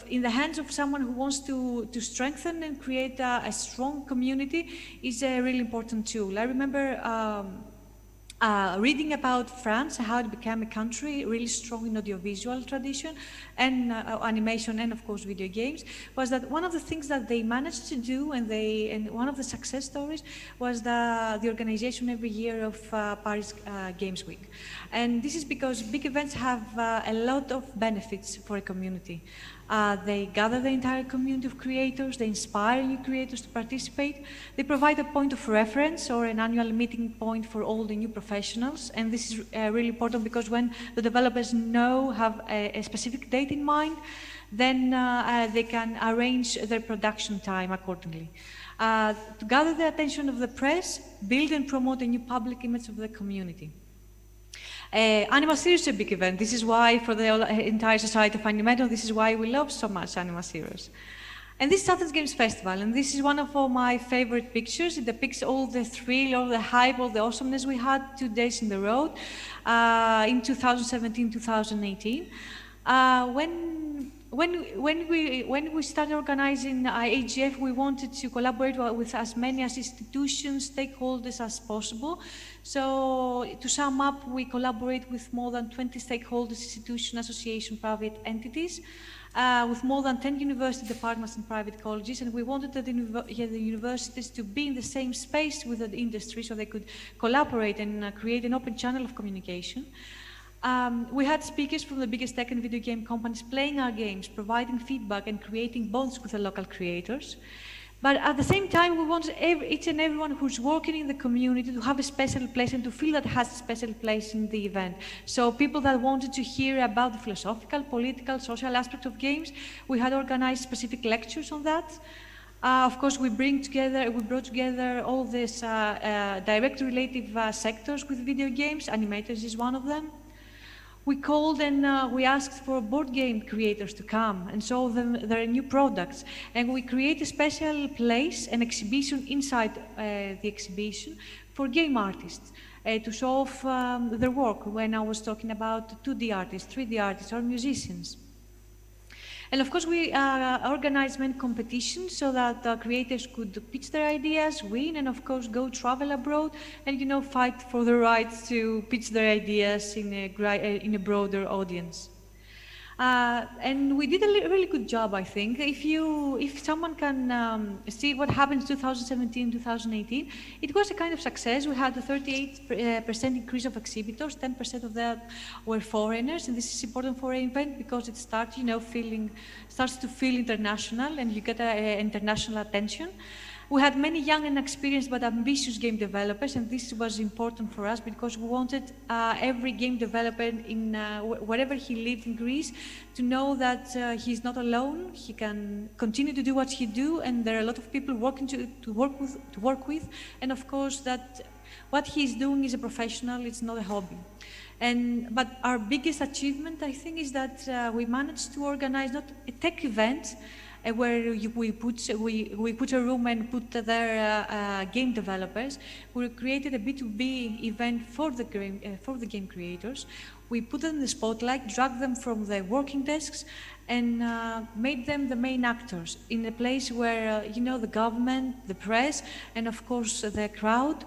in the hands of someone who wants to strengthen and create a strong community is a really important tool. I remember reading about France, how it became a country really strong in audiovisual tradition and animation and of course video games, was that one of the things that they managed to do, and one of the success stories, was the organization every year of Paris Games Week. And this is because big events have a lot of benefits for a community. They gather the entire community of creators, they inspire new creators to participate, they provide a point of reference or an annual meeting point for all the new professionals, and this is really important because when the developers have a specific date in mind, then they can arrange their production time accordingly. To gather the attention of the press, build and promote a new public image of the community. Animasyros is a big event. This is why, for the entire society of Animasyros, this is why we love so much Animasyros. And this is Athens Games Festival, and this is one of all my favorite pictures. It depicts all the thrill, all the hype, all the awesomeness we had 2 days in the road in 2017, 2018. When we started organizing AGF, we wanted to collaborate with as many institutions, stakeholders as possible. So to sum up, we collaborate with more than 20 stakeholders, institutions, associations, private entities, with more than 10 university departments and private colleges, and we wanted the universities to be in the same space with the industry so they could collaborate and create an open channel of communication. We had speakers from the biggest tech and video game companies playing our games, providing feedback and creating bonds with the local creators. But at the same time, we wanted each and everyone who's working in the community to have a special place and to feel that has a special place in the event. So people that wanted to hear about the philosophical, political, social aspect of games, we had organized specific lectures on that. Of course, we brought together all these direct relative sectors with video games. Animators is one of them. We called and we asked for board game creators to come and show them their new products. And we create a special place, an exhibition inside the exhibition for game artists to show off their work when I was talking about 2D artists, 3D artists, or musicians. And of course, we organized many competitions so that creators could pitch their ideas, win, and of course, go travel abroad and, fight for the rights to pitch their ideas in a broader audience. And we did a really good job, I think. If someone can see what happened in 2017, 2018, it was a kind of success. We had a 38% increase of exhibitors, 10% of that were foreigners, and this is important for an event because it starts, starts to feel international, and you get international attention. We had many young and experienced but ambitious game developers, and this was important for us because we wanted every game developer in wherever he lived in Greece to know that he's not alone. He can continue to do what he do, and there are a lot of people working to work with, and of course that what he's doing is a professional. It's not a hobby. But our biggest achievement, I think, is that we managed to organize not a tech event, we put a room and put their game developers. We created a B2B event for the game creators. We put them in the spotlight, dragged them from their working desks, and made them the main actors in a place where the government, the press, and of course the crowd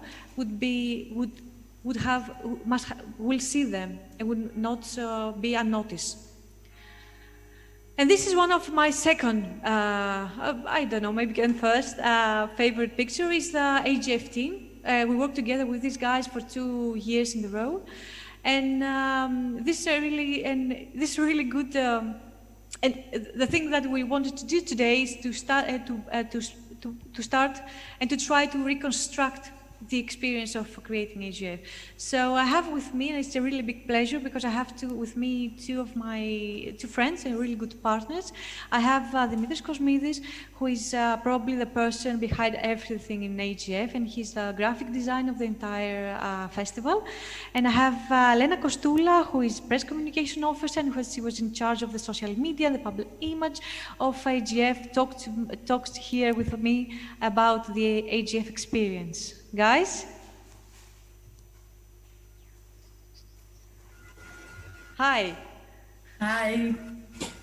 will see them and would not be unnoticed. And this is one of my second, I don't know, maybe first favorite picture is the AGF team. We worked together with these guys for 2 years in a row, and this is really good. And the thing that we wanted to do today is to start and to try to reconstruct the experience of creating AGF. So I have with me, and it's a really big pleasure because I have with me two of my friends and really good partners. I have Dimitris Kosmidis, who is probably the person behind everything in AGF, and he's the graphic designer of the entire festival. And I have Lena Kostula, who is press communication officer, and she was in charge of the social media and the public image of AGF, talked here with me about the AGF experience. Guys? Hi. Hi.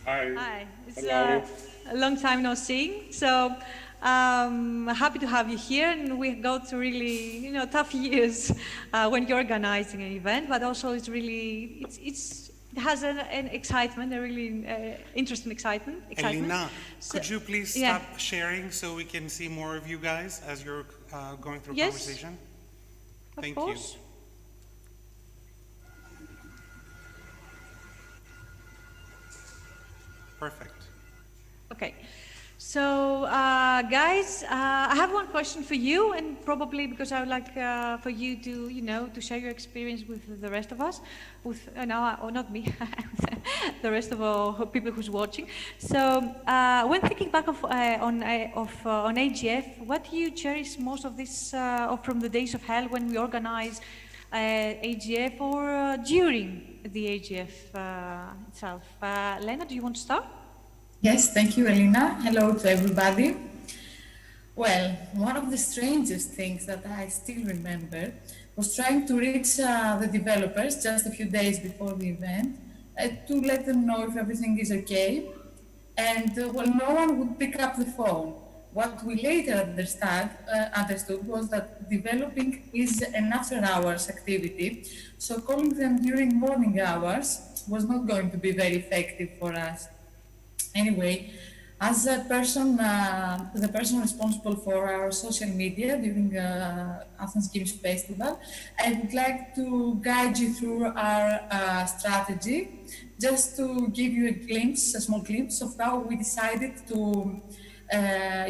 Hi. Hi. It's Hello. a long time no seeing, so happy to have you here. And we go through really, tough years when you're organizing an event, but also it has an excitement, a really interesting excitement. Elina, So- could you please yeah. stop sharing so we can see more of you guys as you're going through Yes. conversation? Of Thank course. you. Perfect. Okay, so guys, I have one question for you, and probably because I would like for you to share your experience with the rest of us, or not me, the rest of all people who's watching. So when thinking back on AGF, what do you cherish most of this from the days of hell when we organize AGF or during the AGF itself? Lena, do you want to start? Yes, thank you, Elina. Hello to everybody. Well, one of the strangest things that I still remember was trying to reach the developers just a few days before the event to let them know if everything is okay. And no one would pick up the phone. What we later understood was that developing is an after-hours activity, so calling them during morning hours was not going to be very effective for us. Anyway, as the person responsible for our social media during Athens Games Festival, I would like to guide you through our strategy, just to give you a small glimpse of how we decided to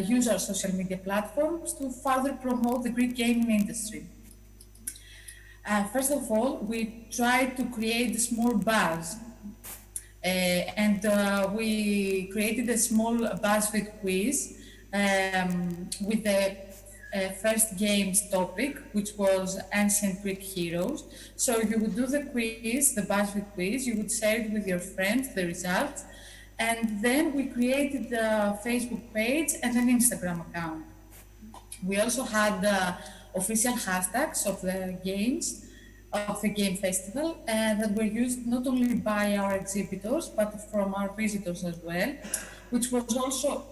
use our social media platforms to further promote the Greek gaming industry. First of all, we tried to create a small buzz. And we created a small BuzzFeed quiz with the first game's topic, which was ancient Greek heroes. So you would do the quiz, the BuzzFeed quiz, you would share it with your friends, the results, and then we created a Facebook page and an Instagram account. We also had official hashtags of the games, of the game festival, that were used not only by our exhibitors but from our visitors as well, which was also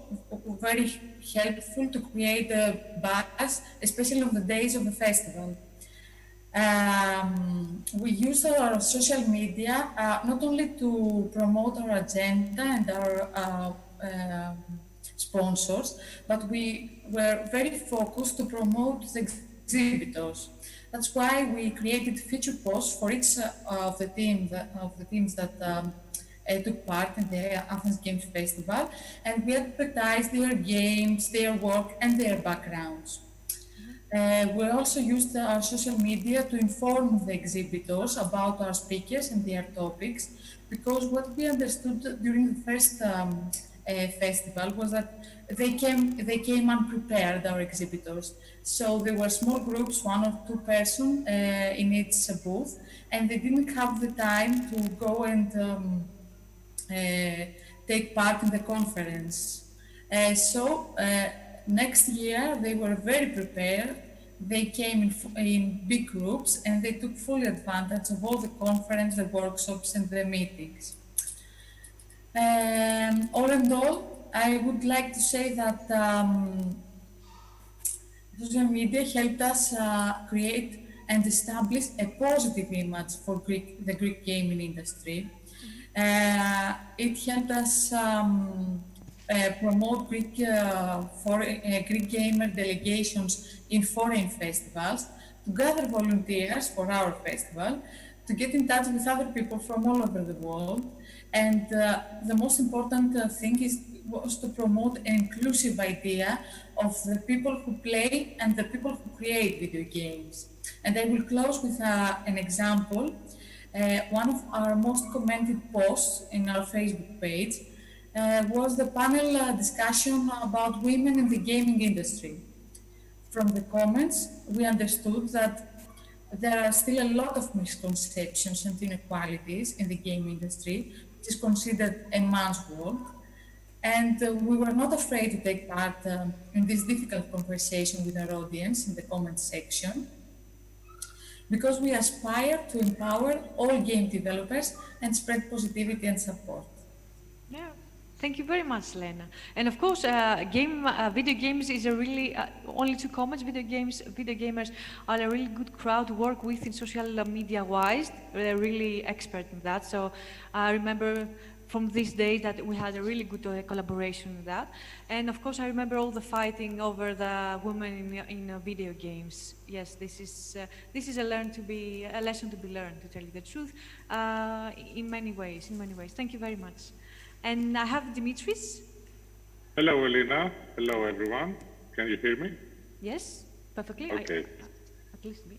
very helpful to create a buzz, especially on the days of the festival. We used our social media not only to promote our agenda and our sponsors, but we were very focused to promote the exhibitors. That's why we created feature posts for each of the teams that took part in the Athens Games Festival, and we advertised their games, their work, and their backgrounds. We also used our social media to inform the exhibitors about our speakers and their topics, because what we understood during the first festival was that they came unprepared, our exhibitors. So there were small groups, 1 or 2 persons in each booth, and they didn't have the time to go and take part in the conference. Next year, they were very prepared. They came in big groups and they took full advantage of all the conference, the workshops, and the meetings. All in all, I would like to say that social media helped us create and establish a positive image for the Greek gaming industry. It helped us promote Greek gamer delegations in foreign festivals, to gather volunteers for our festival, to get in touch with other people from all over the world. And the most important thing was to promote an inclusive idea of the people who play and the people who create video games. And I will close with an example. One of our most commented posts in our Facebook page was the panel discussion about women in the gaming industry. From the comments, we understood that there are still a lot of misconceptions and inequalities in the game industry, which is considered a man's world. And we were not afraid to take part in this difficult conversation with our audience in the comment section, because we aspire to empower all game developers and spread positivity and support. Yeah. Thank you very much, Lena. And of course, video games is a really, only 2 comments, video gamers are a really good crowd to work with in social media-wise. They're really expert in that. So I remember from these days that we had a really good collaboration with that. And of course, I remember all the fighting over the women in video games. Yes, this is a lesson to be learned, to tell you the truth, in many ways. Thank you very much. And I have Dimitris. Hello, Elina. Hello, everyone. Can you hear me? Yes, perfectly. Okay. At least me.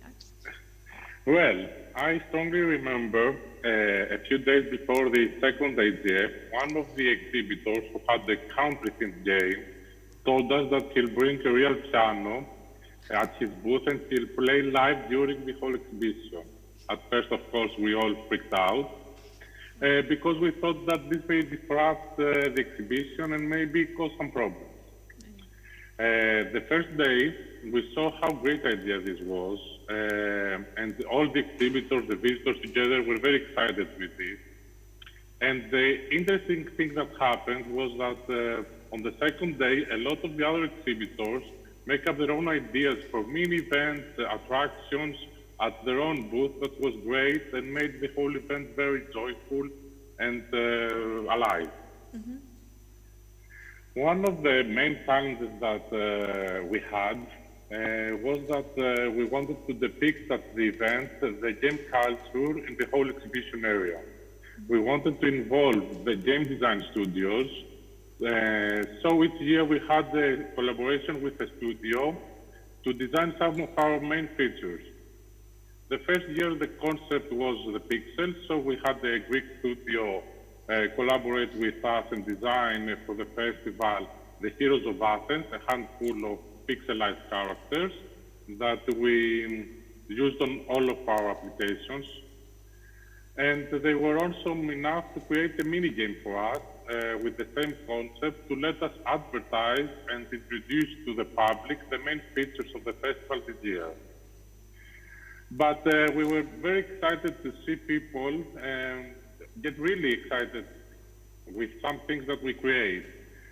Well, I strongly remember a few days before the second AGF, one of the exhibitors who had the country-themed game told us that he'll bring a real piano at his booth and he'll play live during the whole exhibition. At first, of course, we all freaked out. Because we thought that this may disrupt the exhibition and maybe cause some problems. The first day, we saw how great idea this was, and all the exhibitors, the visitors together were very excited with this. And the interesting thing that happened was that on the second day, a lot of the other exhibitors make up their own ideas for mini events, attractions, at their own booth. That was great and made the whole event very joyful and alive. Mm-hmm. One of the main challenges that we had was that we wanted to depict at the event the game culture in the whole exhibition area. Mm-hmm. We wanted to involve the game design studios. So each year we had a collaboration with a studio to design some of our main features. The first year, the concept was the pixels, so we had the Greek studio collaborate with us and design for the festival the Heroes of Athens, a handful of pixelized characters that we used on all of our applications. And they were also enough to create a mini game for us with the same concept to let us advertise and introduce to the public the main features of the festival this year. But we were very excited to see people get really excited with some things that we create.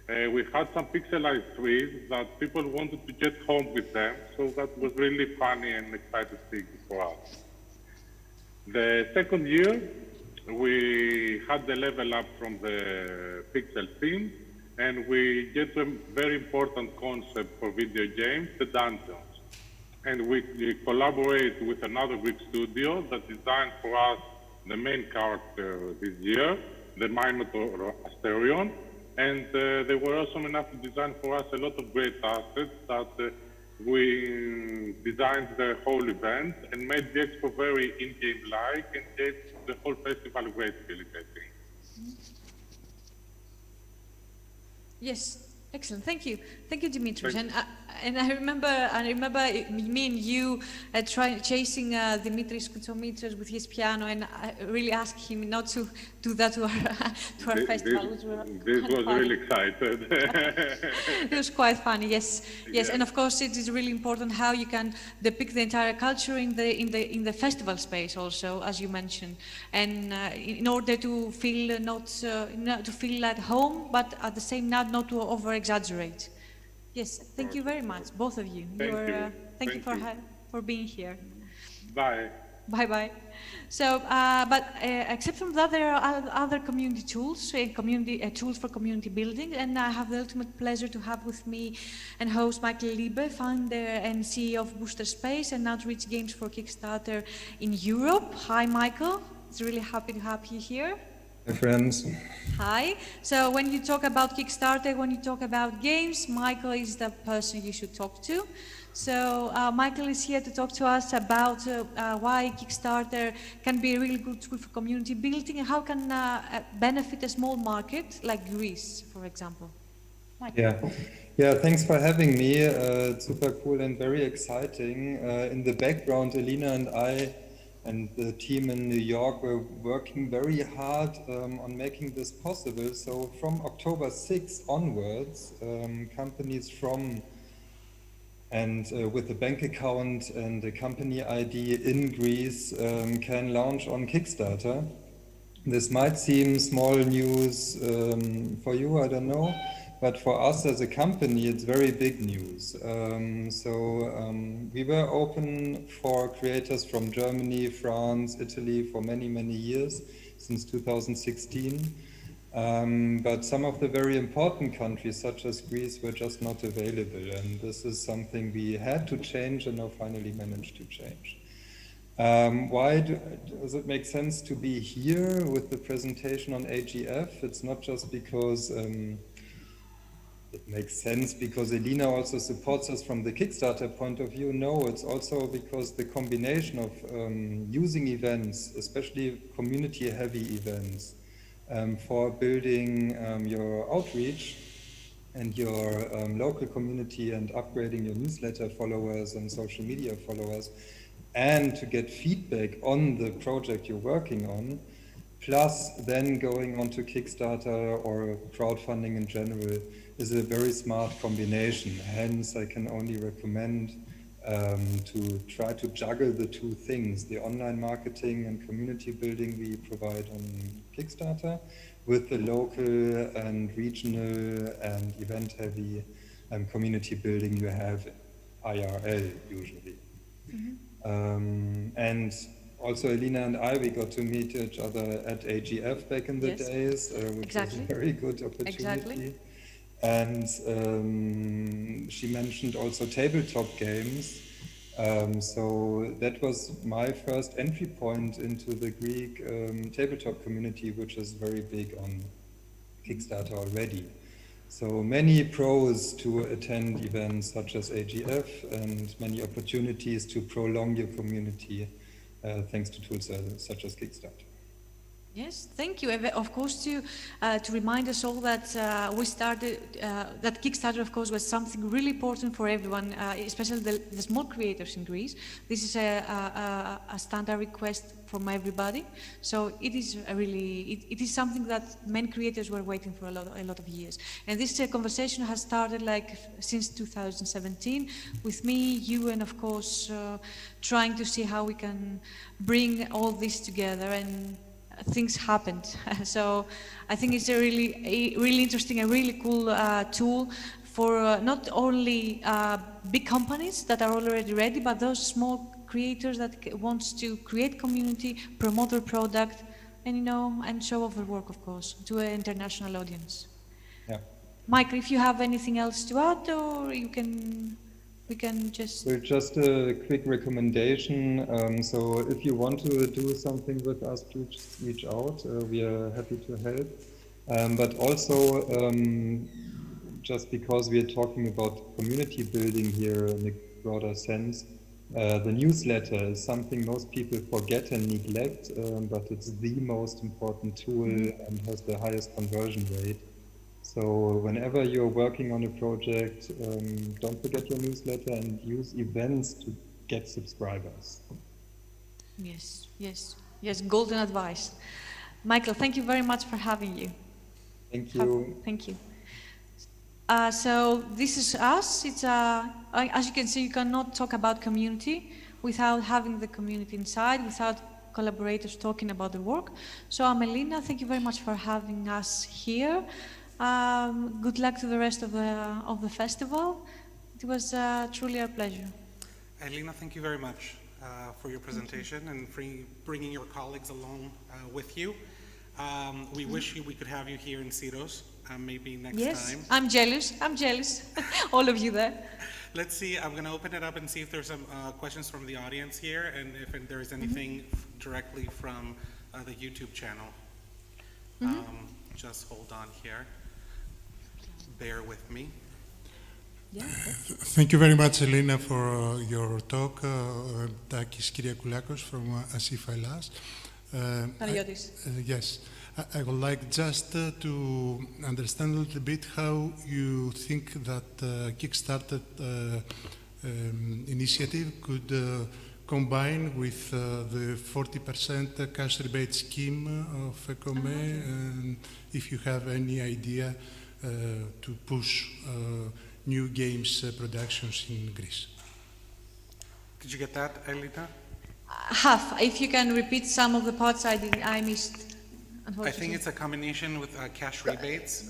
We had some pixelized trees that people wanted to get home with them, so that was really funny and exciting thing for us. The second year, we had the level up from the pixel theme, and we get a very important concept for video games, the dungeons. And we collaborate with another Greek studio that designed for us the main character this year, the Minotaur Asterion. And they were awesome enough to design for us a lot of great assets that we designed the whole event and made the expo very in-game-like and gave the whole festival a great feeling, I think. Yes, Excellent, thank you, Dimitris. And I remember me and you chasing Dimitris Koutsomitsos with his piano, and I really asked him not to do that to our festival. This was really excited. It was quite funny, yes. And of course, it is really important how you can depict the entire culture in the festival space, also, as you mentioned, and in order to feel not to feel at home, but at the same time not to over-exaggerate. Yes, thank you very much, both of you. Thank you for being here. Bye. Bye-bye. So, except from that, there are other community tools, tools for community building, and I have the ultimate pleasure to have with me and host Michael Liebe, founder and CEO of Booster Space and Outreach Games for Kickstarter in Europe. Hi, Michael. It's really happy to have you here. Hi, friends. Hi. So when you talk about Kickstarter, when you talk about games, Michael is the person you should talk to. So Michael is here to talk to us about why Kickstarter can be a really good tool for community building and how can benefit a small market like Greece, for example. Michael. Yeah, thanks for having me. It's super cool and very exciting. In the background, Elina and I and the team in New York were working very hard on making this possible. So from October 6th onwards, companies from and with a bank account and a company ID in Greece can launch on Kickstarter. This might seem small news for you, I don't know, but for us as a company, it's very big news. We were open for creators from Germany, France, Italy for many, many years, since 2016. But some of the very important countries, such as Greece, were just not available. And this is something we had to change and now finally managed to change. Why does it make sense to be here with the presentation on AGF? It's not just because it makes sense because Elina also supports us from the Kickstarter point of view. No, it's also because the combination of using events, especially community-heavy events, for building your outreach and your local community and upgrading your newsletter followers and social media followers, and to get feedback on the project you're working on, plus then going on to Kickstarter or crowdfunding in general, is a very smart combination. Hence, I can only recommend to try to juggle the two things, the online marketing and community building we provide on Kickstarter with the local and regional and event-heavy community building you have IRL usually. And also Elina and I, we got to meet each other at AGF back in the days, which was a very good opportunity. Exactly. And she mentioned also tabletop games. So that was my first entry point into the Greek tabletop community, which is very big on Kickstarter already. So many pros to attend events such as AGF and many opportunities to prolong your community thanks to tools such as Kickstarter. Yes, thank you. And of course, to remind us all that we started, that Kickstarter, of course, was something really important for everyone, especially the small creators in Greece. This is a standard request from everybody. So it is it is something that many creators were waiting for a lot of years. And this conversation has started since 2017 with me, you, and of course, trying to see how we can bring all this together, and things happened. So I think it's a really interesting and really cool tool for not only big companies that are already ready, but those small creators that wants to create community, promote their product, and and show off their work, of course, to an international audience. Yeah. Michael, if you have anything else to add, or we can just... So just a quick recommendation. So if you want to do something with us, please reach out. We are happy to help. But also, just because we are talking about community building here in a broader sense, the newsletter is something most people forget and neglect, but it's the most important tool and has the highest conversion rate. So whenever you're working on a project, don't forget your newsletter and use events to get subscribers. Yes, golden advice. Michael, thank you very much for having you. Thank you. Thank you. So this is us. It's as you can see, you cannot talk about community without having the community inside, without collaborators talking about the work. So Elina, thank you very much for having us here. Good luck to the rest of the festival. It was truly a pleasure. Elina, thank you very much for your presentation and for bringing your colleagues along with you. We wish we could have you here in Syros, maybe next time. I'm jealous. All of you there. Let's see, I'm going to open it up and see if there's some questions from the audience here and if there is anything directly from the YouTube channel. Just hold on here. Bear with me. Thank you very much, Elina, for your talk. Thanos Kyriakopoulou from Asif Ailas. Yes, I would like just to understand a little bit how you think that Kickstarter initiative could combine with the 40% cash rebate scheme of ECOME, and if you have any idea to push new games productions in Greece. Did you get that, Elina? Half. If you can repeat some of the parts I missed. I think it's a combination with cash rebates.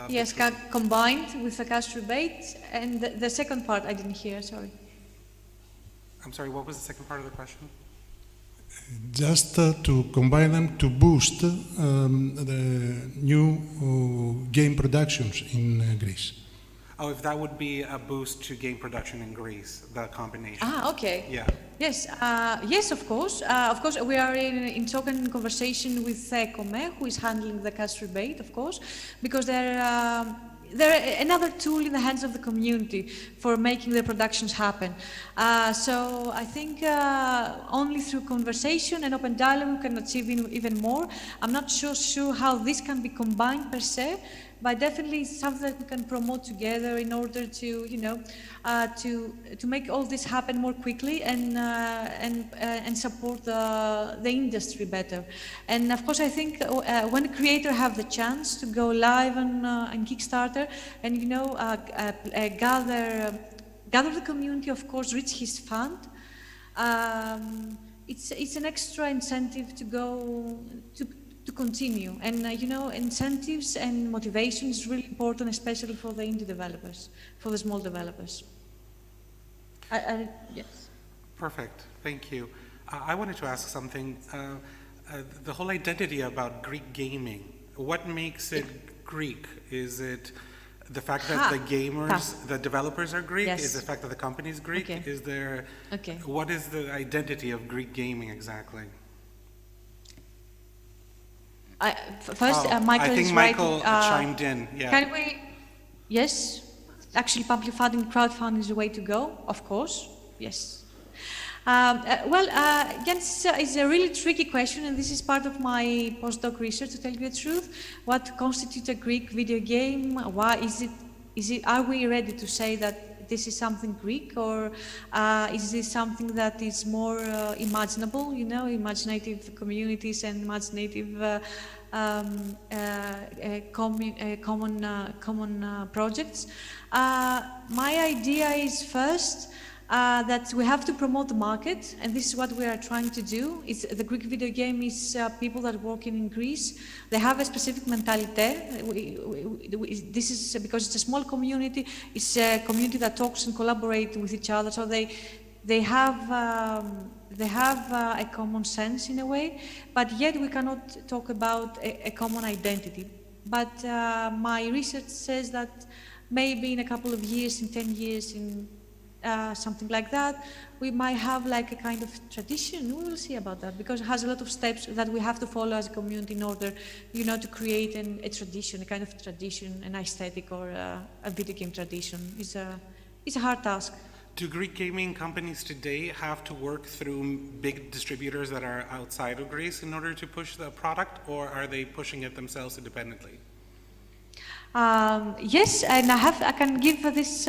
Yes, combined with the cash rebate, and the second part I didn't hear. Sorry. I'm sorry. What was the second part of the question? Just to combine them to boost the new game productions in Greece. Oh, if that would be a boost to game production in Greece, the combination. Okay. Yeah. Yes, of course. Of course, we are in talk and conversation with ECOME, who is handling the cash rebate, of course, because they're another tool in the hands of the community for making the productions happen. So I think only through conversation and open dialogue we can achieve even more. I'm not sure how this can be combined per se, but definitely something that we can promote together in order to, to make all this happen more quickly and support the industry better. And of course, I think when a creator have the chance to go live on Kickstarter and gather the community, of course, reach his fund. It's an extra incentive to go to continue, and incentives and motivation is really important, especially for the indie developers, for the small developers. Yes. Perfect. Thank you. I wanted to ask something. The whole identity about Greek gaming. What makes it Greek? Is it the fact that the developers are Greek? Yes. Is it the fact that the company is Greek? Okay. Is there? Okay. What is the identity of Greek gaming exactly? First, Michael I think is Michael right. chimed in. Yeah. Can we? Yes. Actually, public funding, crowdfunding is the way to go. Of course. Yes. Jens, it's a really tricky question, and this is part of my postdoc research, to tell you the truth. What constitutes a Greek video game? Why is it? Are we ready to say that this is something Greek, or is this something that is more imaginable? Imaginative communities and imaginative common projects. My idea is first that we have to promote the market, and this is what we are trying to do. The Greek video game is people that are working in Greece. They have a specific mentality. This is because it's a small community. It's a community that talks and collaborates with each other. So they have a common sense in a way, but yet we cannot talk about a common identity. But my research says that maybe in a couple of years, in 10 years, in something like that, we might have like a kind of tradition. We will see about that, because it has a lot of steps that we have to follow as a community in order, to create a tradition, a kind of tradition, an aesthetic or a video game tradition. It's a hard task. Do Greek gaming companies today have to work through big distributors that are outside of Greece in order to push the product, or are they pushing it themselves independently? Yes, and I can give this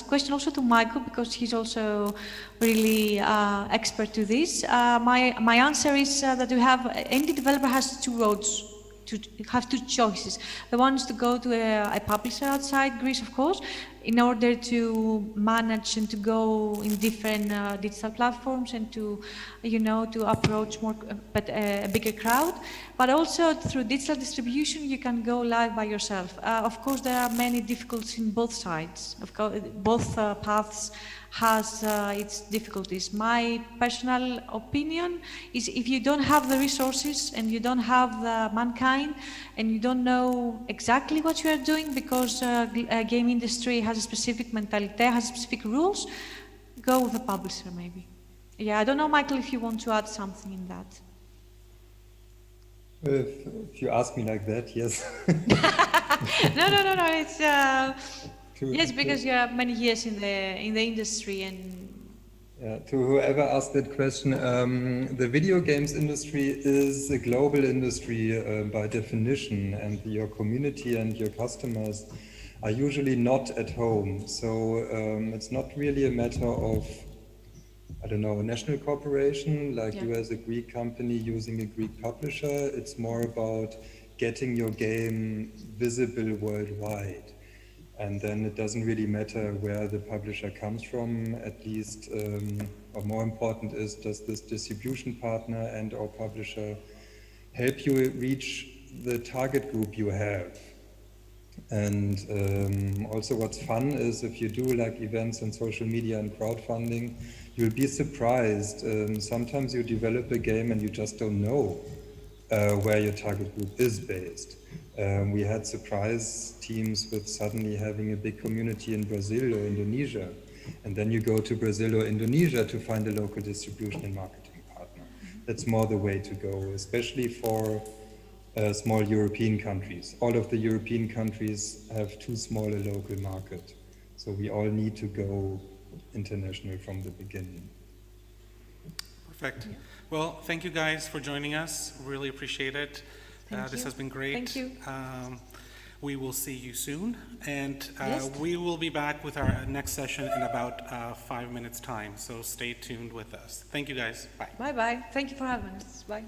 question also to Michael because he's also really expert to this. My answer is that we have any developer has two roads. To have two choices. The one is to go to a publisher outside Greece, of course, in order to manage and to go in different digital platforms and to, to approach more, but a bigger crowd. But also through digital distribution, you can go live by yourself. Of course, there are many difficulties in both sides. Of course, both paths has its difficulties. My personal opinion is if you don't have the resources and you don't have the mankind and you don't know exactly what you are doing because a game industry has a specific mentality, has specific rules, go with a publisher maybe. Yeah, I don't know, Michael, if you want to add something in that. If you ask me like that, yes. No. It's yes, because you are many years in the industry and. Yeah, to whoever asked that question, the video games industry is a global industry by definition, and your community and your customers are usually not at home. So it's not really a matter of, I don't know, a national corporation like you as a Greek company using a Greek publisher. It's more about getting your game visible worldwide. And then it doesn't really matter where the publisher comes from, at least, or more important is, does this distribution partner and or publisher help you reach the target group you have? And also what's fun is if you do like events on social media and crowdfunding, you'll be surprised. Sometimes you develop a game and you just don't know where your target group is based. We had surprise teams with suddenly having a big community in Brazil or Indonesia. And then you go to Brazil or Indonesia to find a local distribution and marketing partner. That's more the way to go, especially for small European countries. All of the European countries have too small a local market. So we all need to go international from the beginning. Perfect. Well, thank you guys for joining us. Really appreciate it. This has been great. Thank you. We will see you soon, and Yes. we will be back with our next session in about 5 minutes' time. So stay tuned with us. Thank you, guys. Bye. Bye. Thank you for having us. Bye.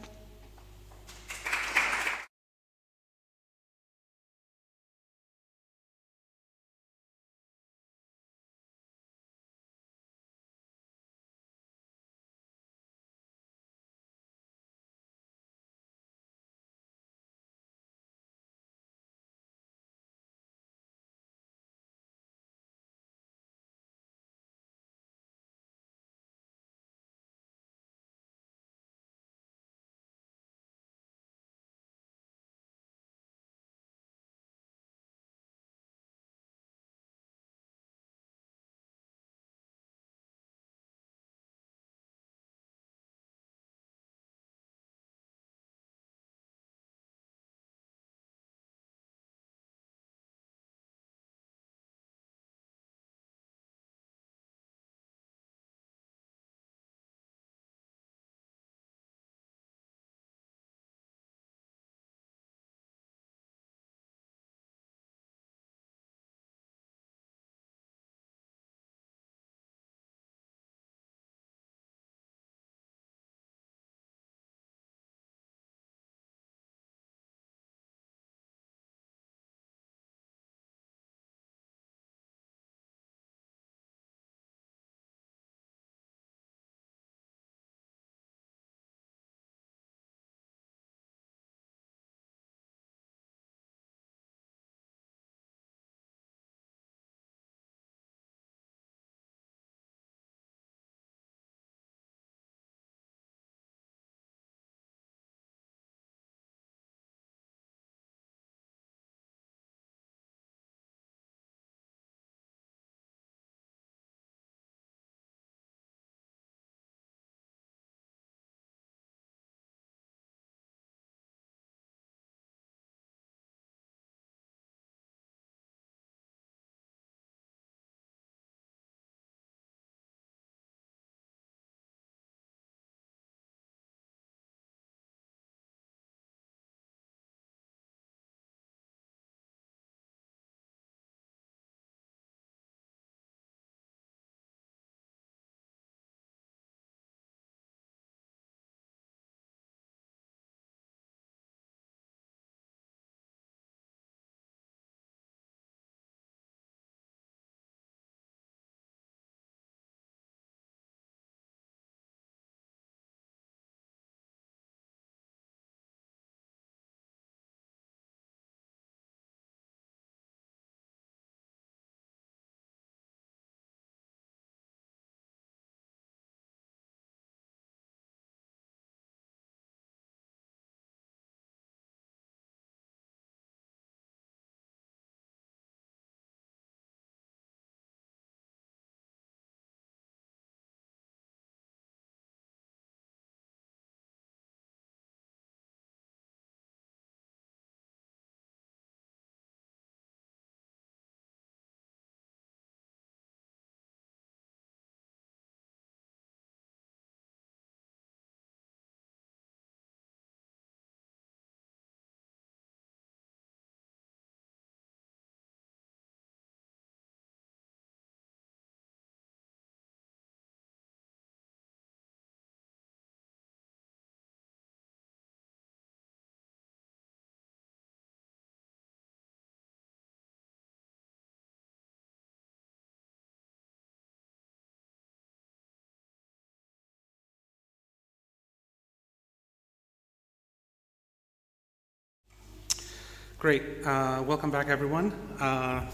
Great. Welcome back, everyone.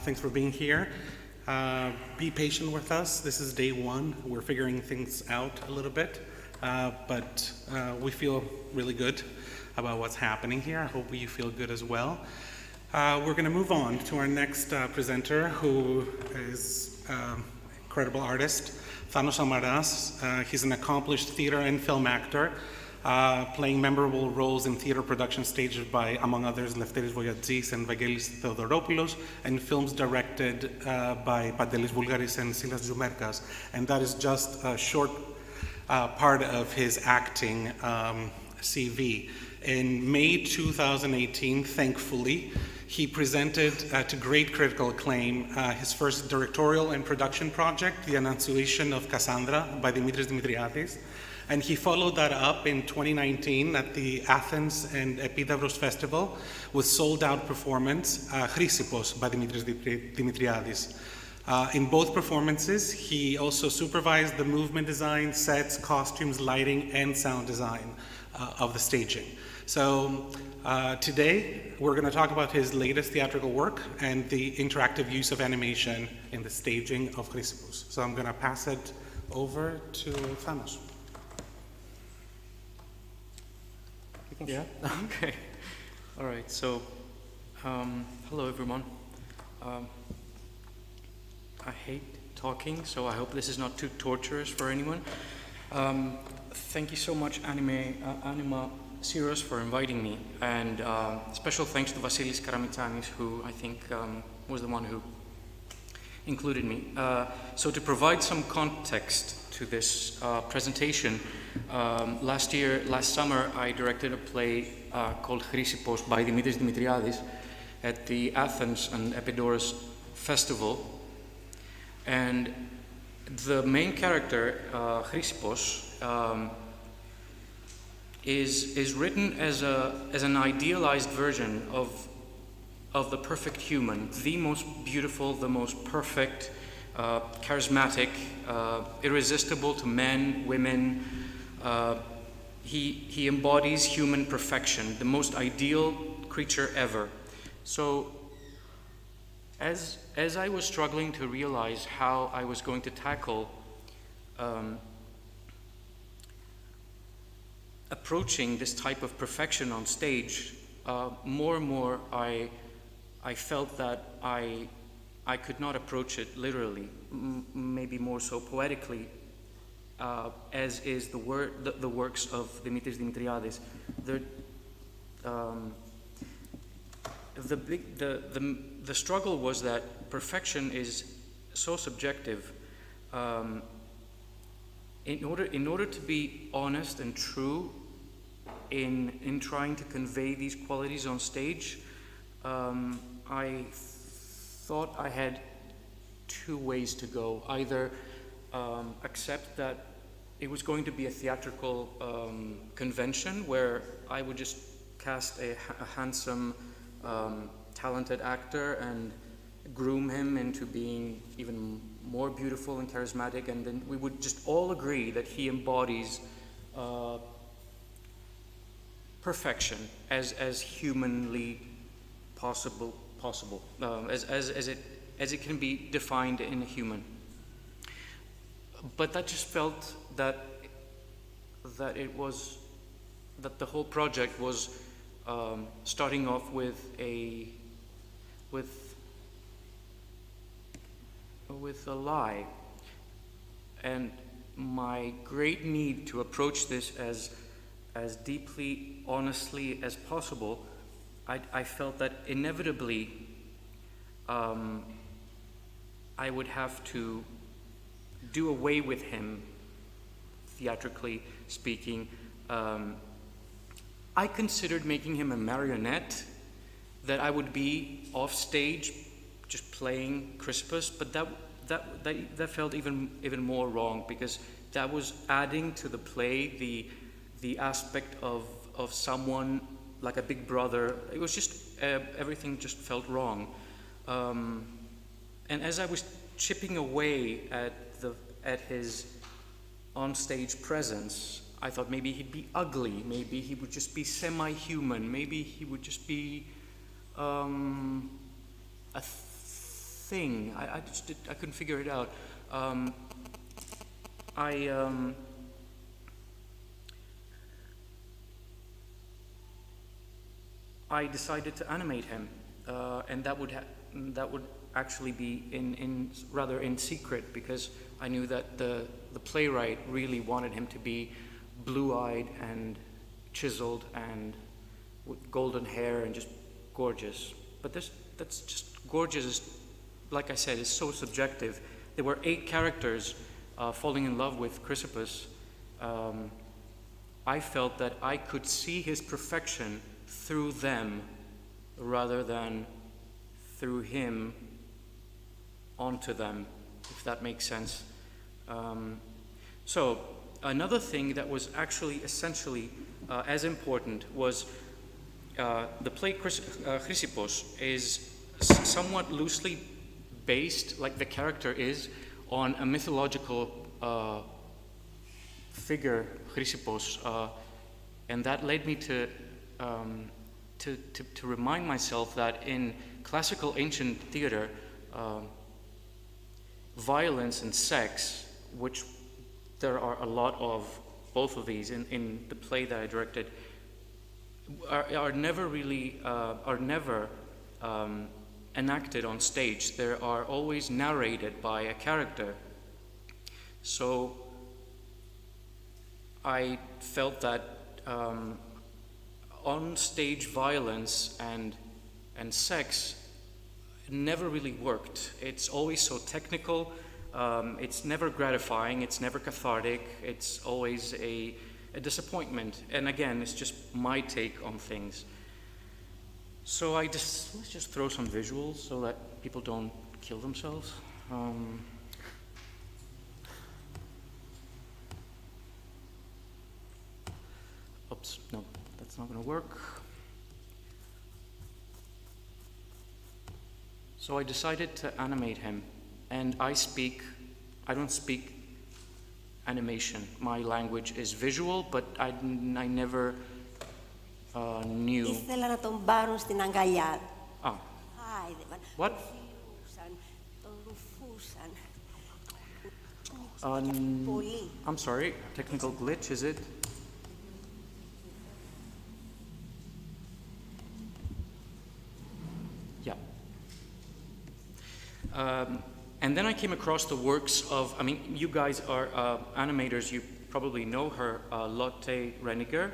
Thanks for being here. Be patient with us. This is day one. We're figuring things out a little bit, but we feel really good about what's happening here. I hope you feel good as well. We're going to move on to our next presenter, who is an incredible artist, Thanos Samaras. He's an accomplished theater and film actor, playing memorable roles in theater productions staged by, among others, Lefteris Voyatsis and Vangelis Theodoropoulos, and films directed by Pantelis Voulgaris and Silas Zoumerkas. And that is just a short part of his acting CV. In May 2018, thankfully, he presented to great critical acclaim his first directorial and production project, The Annunciation of Cassandra by Dimitris Dimitriadis. And he followed that up in 2019 at the Athens and Epidavros Festival with sold-out performance, Chrysippos by Dimitris Dimitriadis. In both performances, he also supervised the movement design, sets, costumes, lighting, and sound design of the staging. So today, we're going to talk about his latest theatrical work and the interactive use of animation in the staging of Chrysippos. So I'm going to pass it over to Thanos. Yeah, okay. All right, so hello everyone. I hate talking, so I hope this is not too torturous for anyone. Thank you so much, Animasyros, for inviting me, and special thanks to Vasilis Karamitsanis, who I think was the one who included me. So to provide some context to this presentation, last summer, I directed a play called Chrysippos by Dimitris Dimitriadis at the Athens and Epidavros Festival. And the main character, Chrysippos, is written as an idealized version of the perfect human, the most beautiful, the most perfect, charismatic, irresistible to men, women. He embodies human perfection, the most ideal creature ever. So as I was struggling to realize how I was going to tackle approaching this type of perfection on stage, more and more I felt that I could not approach it literally, maybe more so poetically, as is the works of Dimitris Dimitriadis. The struggle was that perfection is so subjective. In order to be honest and true in trying to convey these qualities on stage, I thought I had two ways to go. Either accept that it was going to be a theatrical convention where I would just cast a handsome, talented actor and groom him into being even more beautiful and charismatic, and then we would just all agree that he embodies perfection as humanly possible, as it can be defined in a human. But that just felt that the whole project was starting off with a lie, and my great need to approach this as deeply, honestly as possible, I felt that inevitably I would have to do away with him, theatrically speaking. I considered making him a marionette, that I would be off stage just playing Chrysippos, but that felt even more wrong, because that was adding to the play the aspect of someone like a big brother. It was just everything just felt wrong. And as I was chipping away at his on-stage presence, I thought maybe he'd be ugly, maybe he would just be semi-human, maybe he would just be a thing. I couldn't figure it out. I decided to animate him, and that would actually be rather in secret, because I knew that the playwright really wanted him to be blue-eyed and chiseled and with golden hair and just gorgeous. But that's just gorgeous. Like I said, is so subjective. There were 8 characters falling in love with Chrysippus. I felt that I could see his perfection through them rather than through him onto them, if that makes sense. So another thing that was actually essentially as important was the play Chrysippos is somewhat loosely based, like the character is, on a mythological figure, Chrysippos, and that led me to remind myself that in classical ancient theater, violence and sex, which there are a lot of both of these in the play that I directed, are never really enacted on stage. They are always narrated by a character. So I felt that on-stage violence and sex never really worked. It's always so technical. It's never gratifying. It's never cathartic. It's always a disappointment. And again, it's just my take on things. So let's just throw some visuals so that people don't kill themselves. Oops, no, that's not going to work. So I decided to animate him, and I don't speak animation. My language is visual, but I never knew. Ήθελα να τον πάρουν στην αγκαλιά. Ah. What? I'm sorry, technical glitch, is it? Yeah. And then I came across the works of, you guys are animators, you probably know her, Lotte Reniger,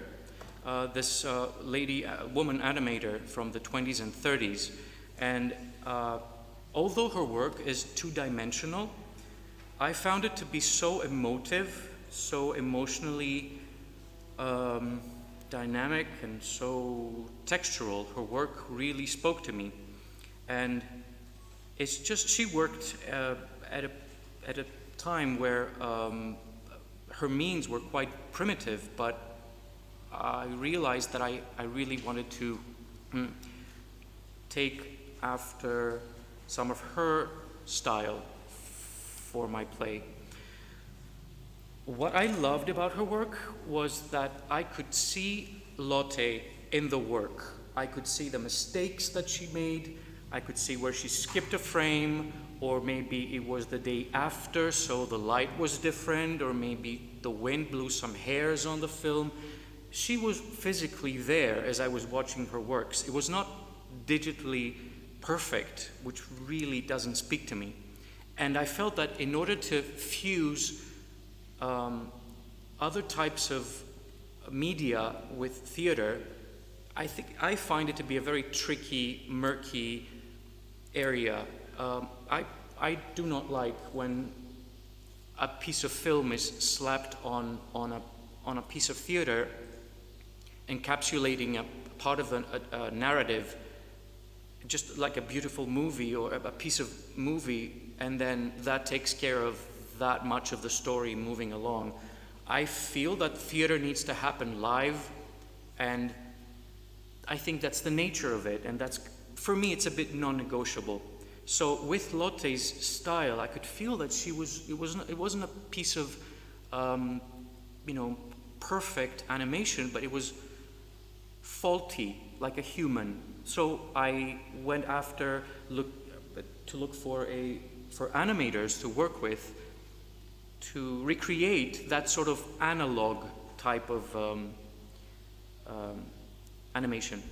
this woman animator from the 20s and 30s. And although her work is two-dimensional, I found it to be so emotive, so emotionally dynamic, and so textural. Her work really spoke to me. And it's just, she worked at a time where her means were quite primitive, but I realized that I really wanted to take after some of her style for my play. What I loved about her work was that I could see Lotte in the work. I could see the mistakes that she made. I could see where she skipped a frame, or maybe it was the day after, so the light was different, or maybe the wind blew some hairs on the film. She was physically there as I was watching her works. It was not digitally perfect, which really doesn't speak to me. And I felt that in order to fuse other types of media with theater, I find it to be a very tricky, murky area. I do not like when a piece of film is slapped on a piece of theater, encapsulating a part of a narrative, just like a beautiful movie or a piece of movie, and then that takes care of that much of the story moving along. I feel that theater needs to happen live, and I think that's the nature of it, and that's, for me, it's a bit non-negotiable. So with Lotte's style, I could feel that it wasn't a piece of, perfect animation, but it was faulty. like a human. So I went after to look for animators to work with to recreate that sort of analog type of animation.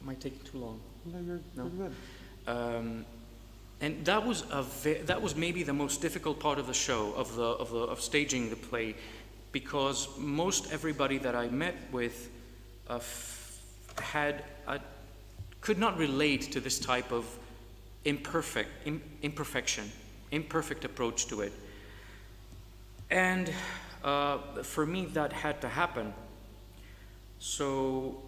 Am I taking too long? No, you're good. And that was maybe the most difficult part of the show, of staging the play, because most everybody that I met with could not relate to this type of imperfect approach to it. And for me, that had to happen. So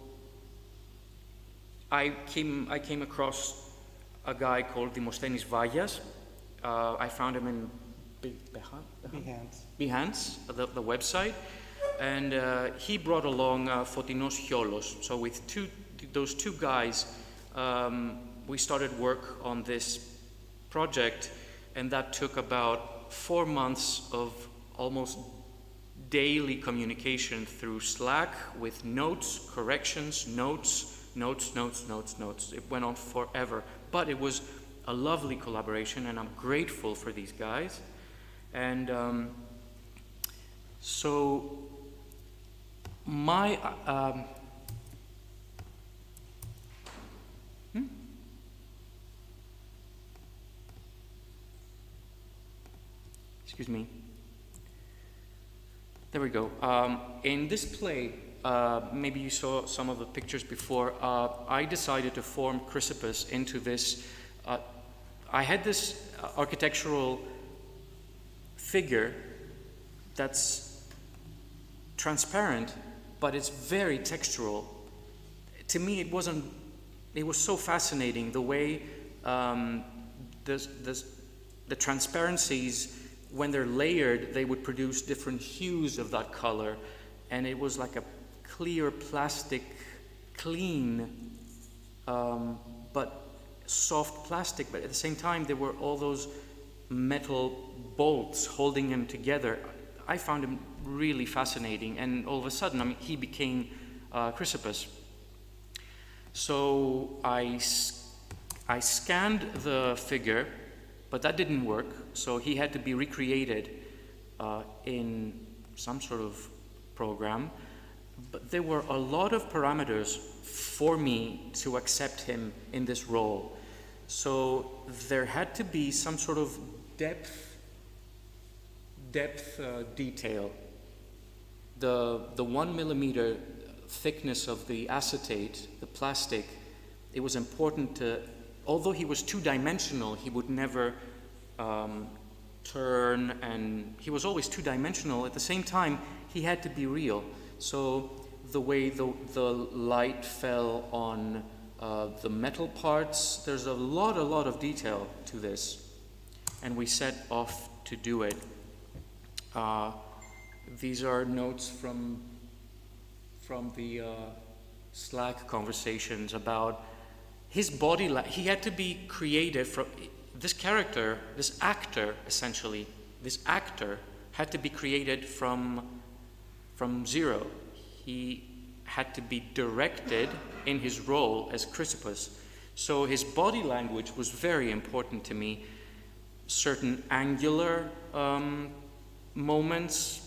I came across a guy called Dimosthenis Vagias. I found him in Behance, the website, and he brought along Fotinos Hiolos. So with those two guys, we started work on this project, and that took about 4 months of almost daily communication through Slack with notes, corrections, notes. It went on forever, but it was a lovely collaboration, and I'm grateful for these guys. And so my excuse me. There we go. In this play, maybe you saw some of the pictures before, I decided to form Chrysippus into this. I had this architectural figure that's transparent, but it's very textural. To me, it was so fascinating the way the transparencies, when they're layered, they would produce different hues of that color, and it was like a clear plastic, clean, but soft plastic, but at the same time there were all those metal bolts holding him together. I found him really fascinating, and all of a sudden, he became Chrysippus. So I scanned the figure, but that didn't work, so he had to be recreated in some sort of program. But there were a lot of parameters for me to accept him in this role. So there had to be some sort of depth detail. The 1 millimeter thickness of the acetate, the plastic, it was important to, although he was two-dimensional, he would never turn, and he was always two-dimensional. At the same time, he had to be real. So the way the light fell on the metal parts, there's a lot of detail to this, and we set off to do it. These are notes from the Slack conversations about his body. He had to be created from this character, this actor, essentially. This actor had to be created from zero. He had to be directed in his role as Chrysippus. So his body language was very important to me. Certain angular moments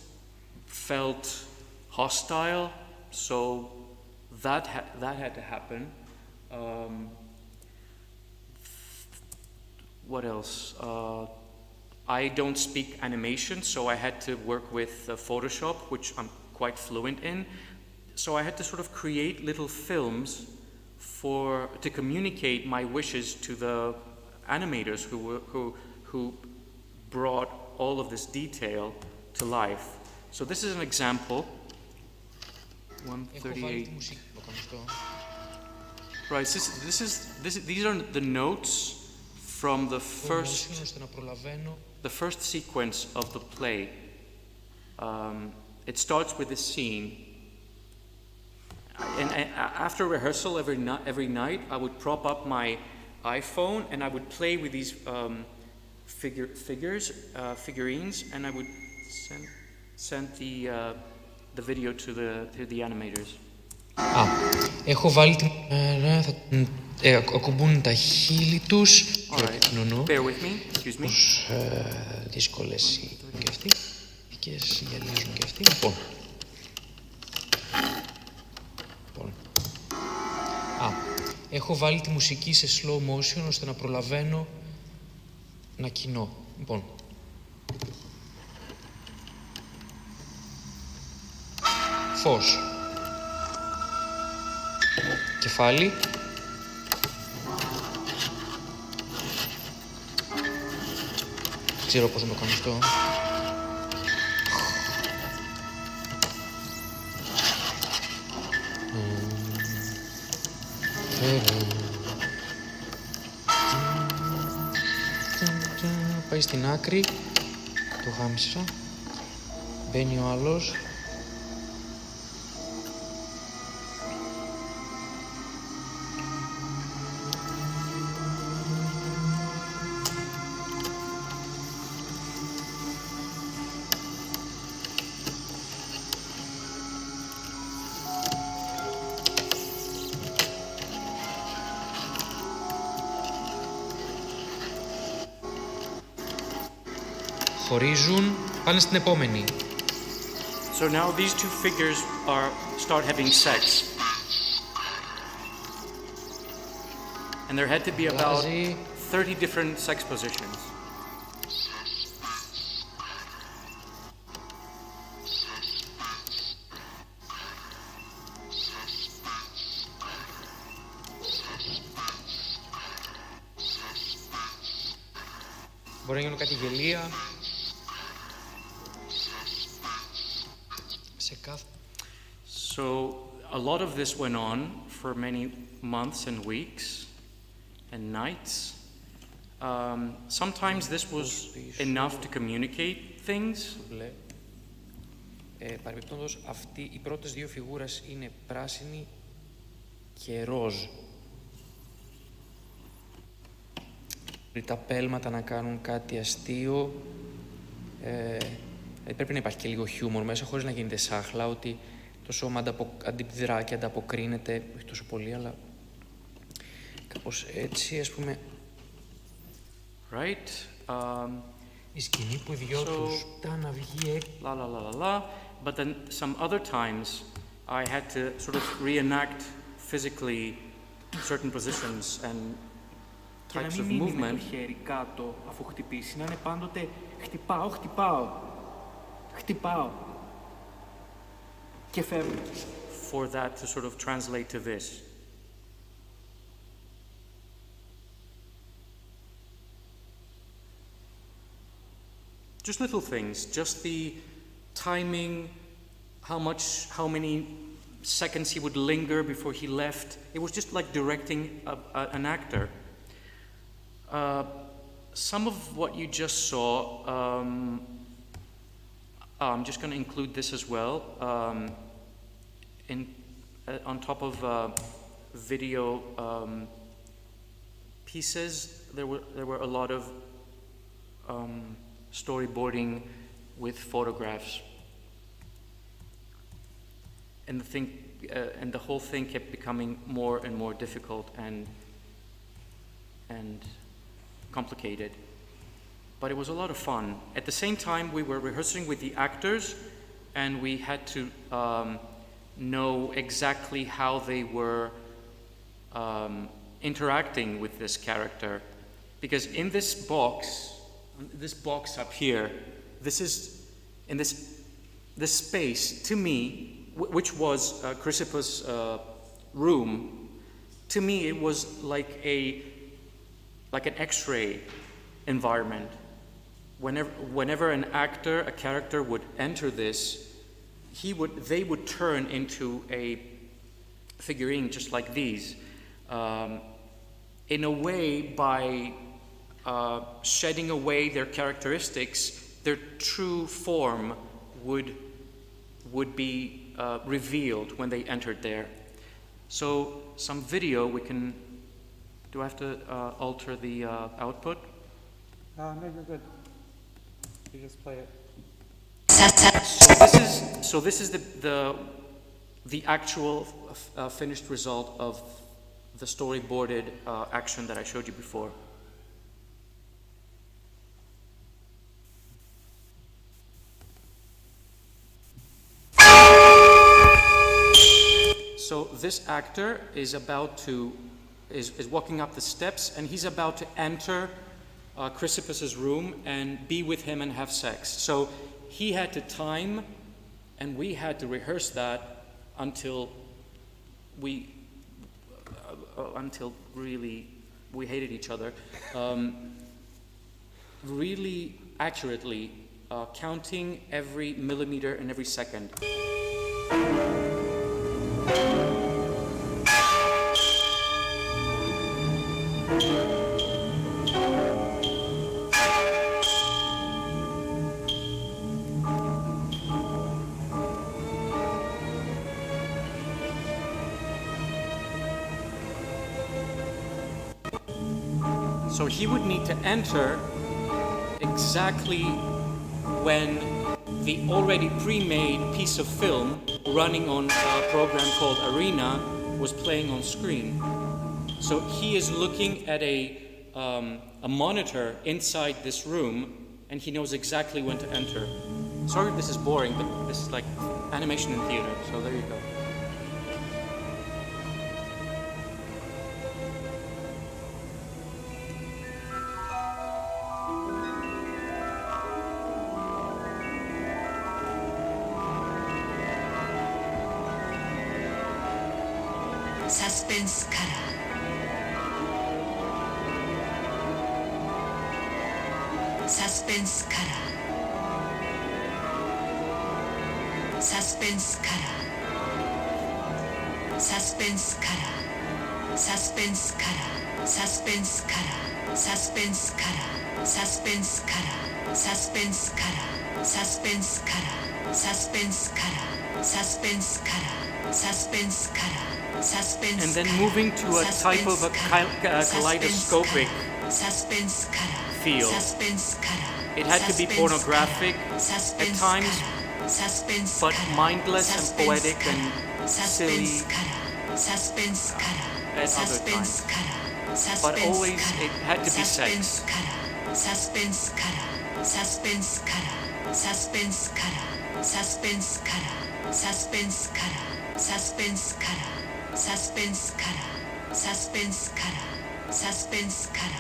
felt hostile, so that had to happen. What else? I don't speak animation, so I had to work with Photoshop, which I'm quite fluent in. So I had to sort of create little films to communicate my wishes to the animators who brought all of this detail to life. So this is an example. 138. Right. These are the notes from the first sequence of the play. It starts with this scene. And after rehearsal every night, I would prop up my iPhone and I would play with these figurines, and I would send the video to the animators. Α, έχω βάλει την... ακουμπούν τα χείλη τους. Bear with me, excuse me. Πως δύσκολες είναι και αυτοί. Και γυαλίζουν και αυτοί. Λοιπόν. Α, έχω βάλει τη μουσική σε slow motion ώστε να προλαβαίνω να κοινώ. Λοιπόν. Φως. Κεφάλι. Ξέρω πώς να το κάνω αυτό. Πάει στην άκρη. Το γάμισα. Μπαίνει ο άλλος. Χωρίζουν, πάνε στην επόμενη. So now these two figures start having sex. And there had to be about 30 different sex positions. Μπορεί να γίνουν κάτι γελία. So a lot of this went on for many months and weeks and nights. Sometimes this was enough to communicate things. Παρεμπιπτόντως, οι πρώτες δύο φιγούρες είναι πράσινη και ροζ. Τα πέλματα να κάνουν κάτι αστείο. Πρέπει να υπάρχει και λίγο χιούμορ μέσα, χωρίς να γίνεται σάχλα, ότι το σώμα αντιδρά και ανταποκρίνεται, όχι τόσο πολύ, αλλά κάπως έτσι, ας πούμε. Right. Η σκηνή που οι δυο τους ήταν να βγει But then some other times I had to sort of reenact physically certain positions and types of movement. Και να μην μείνει με το χέρι κάτω αφού χτυπήσει, να είναι πάντοτε χτυπάω, χτυπάω, χτυπάω και φεύγω. For that to sort of translate to this. Just little things, just the timing, how many seconds he would linger before he left. It was just like directing an actor. Some of what you just saw, I'm just going to include this as well. On top of video pieces, there were a lot of storyboarding with photographs, and the whole thing kept becoming more and more difficult and complicated. But it was a lot of fun. At the same time, we were rehearsing with the actors, and we had to know exactly how they were interacting with this character. Because in this box up here, this is, in this space, to me, which was Chrysippus' room, to me it was like an X-ray environment. Whenever an actor, a character would enter this, they would turn into a figurine just like these. In a way, by shedding away their characteristics, their true form would be revealed when they entered there. So some video we can. Do I have to alter the output? No, you're good. You just play it. So this is the actual finished result of the storyboarded action that I showed you before. So this actor is walking up the steps, and he's about to enter Chrysippus's room and be with him and have sex. So he had to time, and we had to rehearse that until really we hated each other, really accurately, counting every millimeter and every second. So he would need to enter exactly when the already pre-made piece of film running on a program called Arena was playing on screen. So he is looking at a monitor inside this room, and he knows exactly when to enter. Sorry if this is boring, but this is like animation in theater, so there you go. Suspense kara. Suspense kara. Suspense kara. Suspense kara. Suspense kara. Suspense kara. Suspense kara. Suspense kara. Suspense kara. Suspense kara. Suspense kara. Suspense kara. Suspense kara. Suspense. And then moving to a type of a kaleidoscopic feel. It had to be pornographic at times, but mindless and poetic and silly at other times. But always it had to be sex. Suspense kara. Suspense kara. Suspense kara. Suspense kara. Suspense kara. Suspense kara. Suspense kara. Suspense kara. Suspense kara.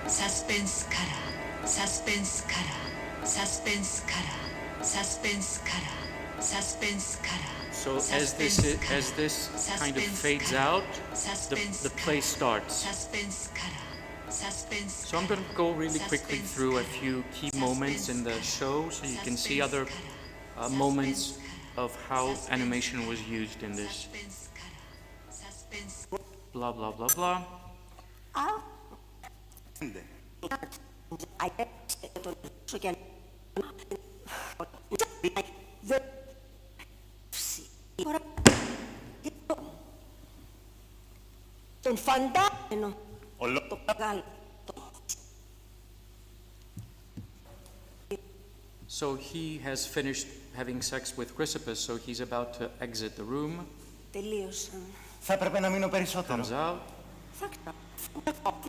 Suspense kara. Suspense kara. Suspense kara. Suspense kara. Suspense kara. So as this kind of fades out, the play starts. So I'm going to go really quickly through a few key moments in the show so you can see other moments of how animation was used in this. Blah, blah, blah, blah. So he has finished having sex with Chrysippus, so he's about to exit the room. Comes out.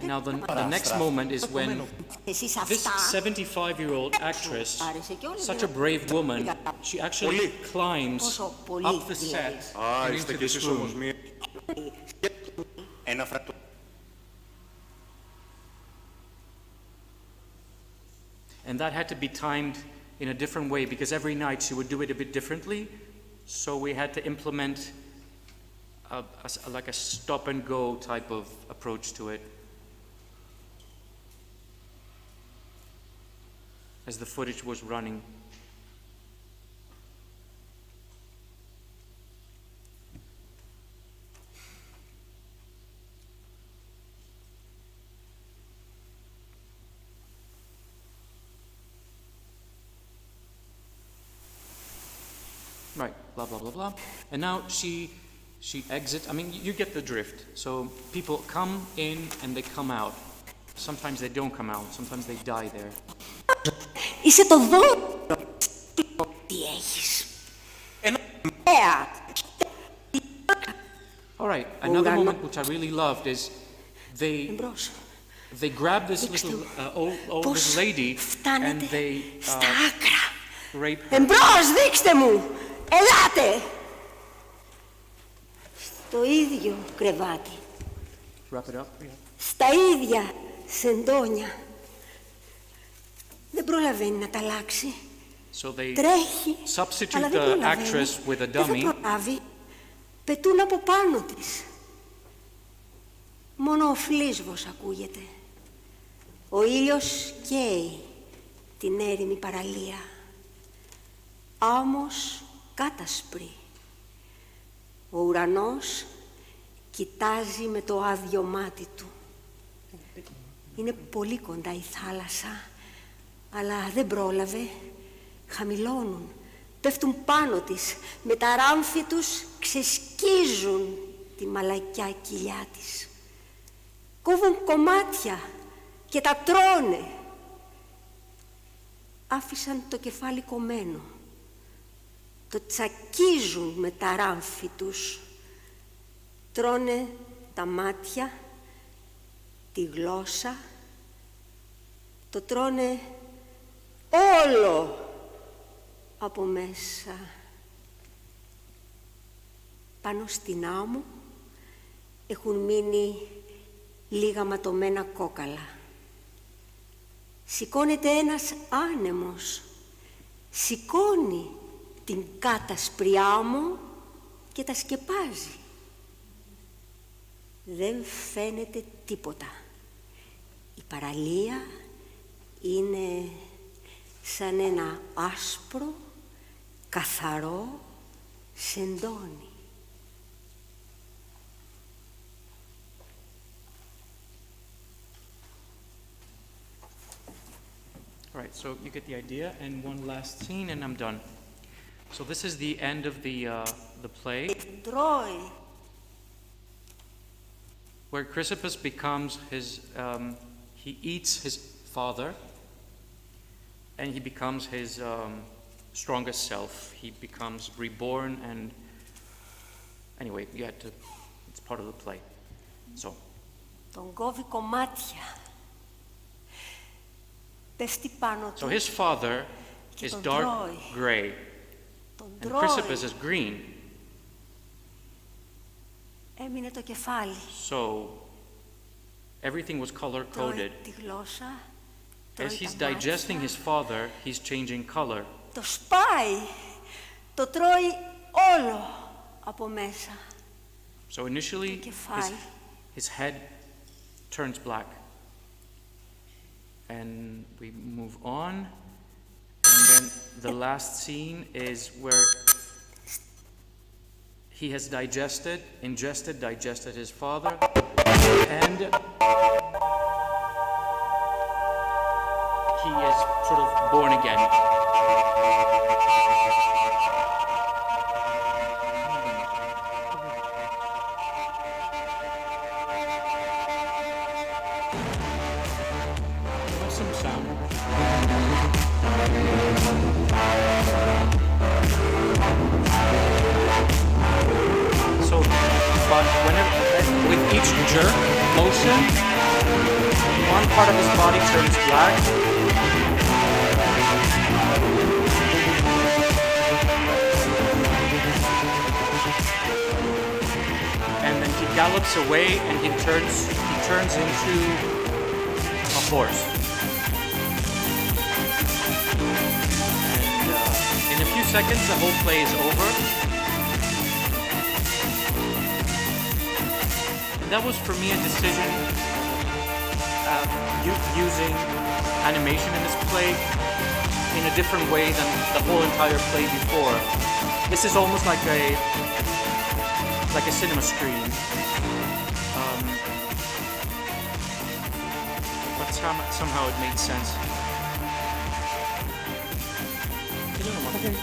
Now the next moment is when this 75-year-old actress, such a brave woman, she actually climbs up the set and into this room. And that had to be timed in a different way because every night she would do it a bit differently. So we had to implement like a stop-and-go type of approach to it as the footage was running. Right, blah, blah, blah, blah. And now she exits. I mean, you get the drift. So people come in and they come out. Sometimes they don't come out. Sometimes they die there. Είσαι το δώρο. Τι έχεις. another ουρανό. moment which I really loved is they grab this little old lady and they rape her. Εμπρός, δείξτε μου! Ελάτε! Στο ίδιο κρεβάτι. Wrap it up. Στα ίδια σεντόνια. Δεν προλαβαίνει να τα αλλάξει. So they Τρέχει, αλλά substitute δεν the προλαβαίνει. actress with a Δεν θα dummy. προλάβει. Πετούν από πάνω της. Μόνο ο φλίσβος ακούγεται. Ο ήλιος καίει την έρημη παραλία. Άμμος κάτασπρη. Ο ουρανός κοιτάζει με το άδειο μάτι του. Είναι πολύ κοντά η θάλασσα, αλλά δεν πρόλαβε. Χαμηλώνουν, πέφτουν πάνω της, με τα ράμφη τους ξεσκίζουν τη μαλακιά κοιλιά της. Κόβουν κομμάτια και τα τρώνε. Άφησαν το κεφάλι κομμένο. Το τσακίζουν με τα ράμφη τους. Τρώνε τα μάτια, τη γλώσσα, το τρώνε όλο από μέσα. Πάνω στην άμμο έχουν μείνει λίγα ματωμένα κόκαλα. Σηκώνεται ένας άνεμος, σηκώνει την κάτασπρη άμμο και τα σκεπάζει. Δεν φαίνεται τίποτα. Η παραλία είναι σαν ένα άσπρο, καθαρό σεντόνι. All right, so you get the idea, and one last scene, and I'm done. So this is the end of the play, where Chrysippus becomes he eats his father, and he becomes his strongest self. He becomes reborn, and anyway, it's part of the play. So. Τον κόβει κομμάτια. Πέφτει πάνω του. So his father is dark gray, and Chrysippus is green. Έμεινε το κεφάλι. So everything was color-coded. Τη γλώσσα. As he's digesting his father, he's changing color. Το σπάει. Το τρώει όλο από μέσα. So initially, his head turns black. And we move on. And then the last scene is where he has digested his father, and he is sort of born again. Some sound. So, but with each jerk motion, one part of his body turns black. And then he gallops away, and he turns into a horse. And in a few seconds, the whole play is over. That was for me a decision using animation in this play in a different way than the whole entire play before. This is almost like a cinema screen. But somehow it made sense. Okay.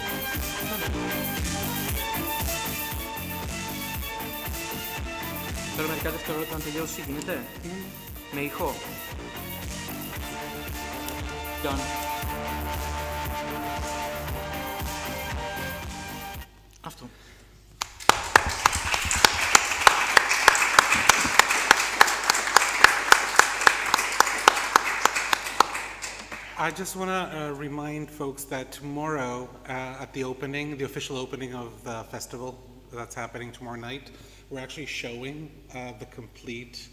Θέλω μερικά δευτερόλεπτα να τελειώσει, γίνεται? Με ηχό. Done. Αυτό. I just want to remind folks that tomorrow at the opening, the official opening of the festival that's happening tomorrow night, we're actually showing the complete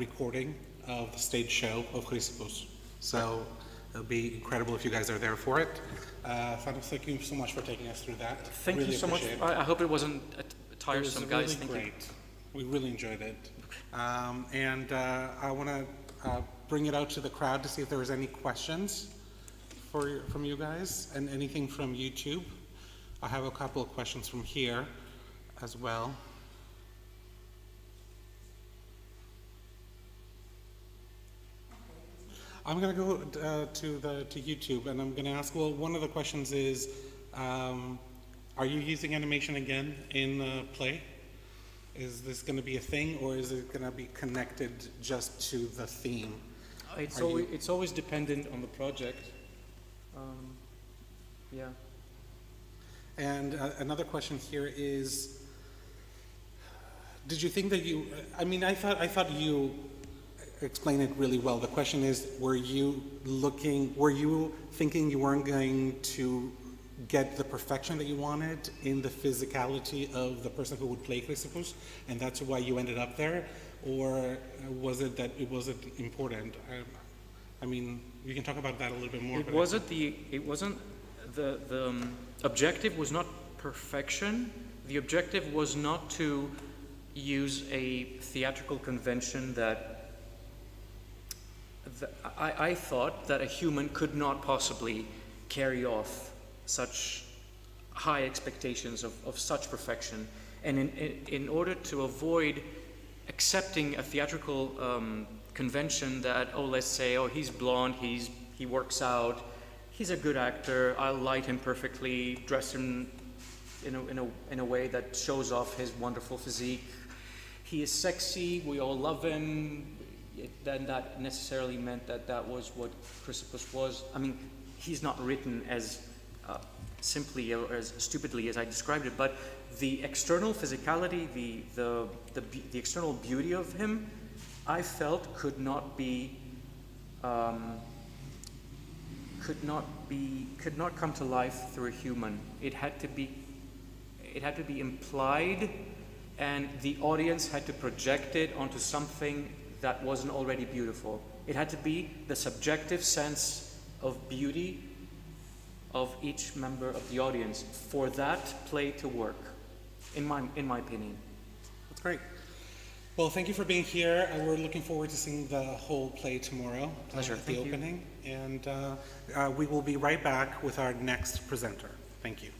recording of the stage show of Chrysippos. So it'll be incredible if you guys are there for it. Thanos, thank you so much for taking us through that. Thank you so much. I hope it wasn't tiresome, it was guys. really Thank great. We really enjoyed it. And I want to bring it out to the crowd to see if there was any questions from you guys and anything from YouTube. I have a couple of questions from here as well. I'm going to go to YouTube, and I'm going to ask. Well, one of the questions is, are you using animation again in the play? Is this going to be a thing, or is it going to be connected just to the theme? It's always dependent on the project. Yeah. And another question here is, did you think that you? I mean, I thought you explained it really well. The question is, were you thinking you weren't going to get the perfection that you wanted in the physicality of the person who would play Chrysippos, and that's why you ended up there? Or was it that it wasn't important? I mean, you can talk about that a little bit more. The objective was not perfection. The objective was not to use a theatrical convention that I thought that a human could not possibly carry off such high expectations of such perfection. And in order to avoid accepting a theatrical convention that, let's say, he's blonde, he works out, he's a good actor, I'll light him perfectly, dress him in a way that shows off his wonderful physique. He is sexy, we all love him. Then that necessarily meant that was what Chrysippos was. I mean, he's not written as simply or as stupidly as I described it, but the external physicality, the external beauty of him, I felt could not come to life through a human. It had to be implied, and the audience had to project it onto something that wasn't already beautiful. It had to be the subjective sense of beauty of each member of the audience for that play to work, in my opinion. That's great. Well, thank you for being here. We're looking forward to seeing the whole play tomorrow. Pleasure. At the opening. And we will be right back with our next presenter. Thank you.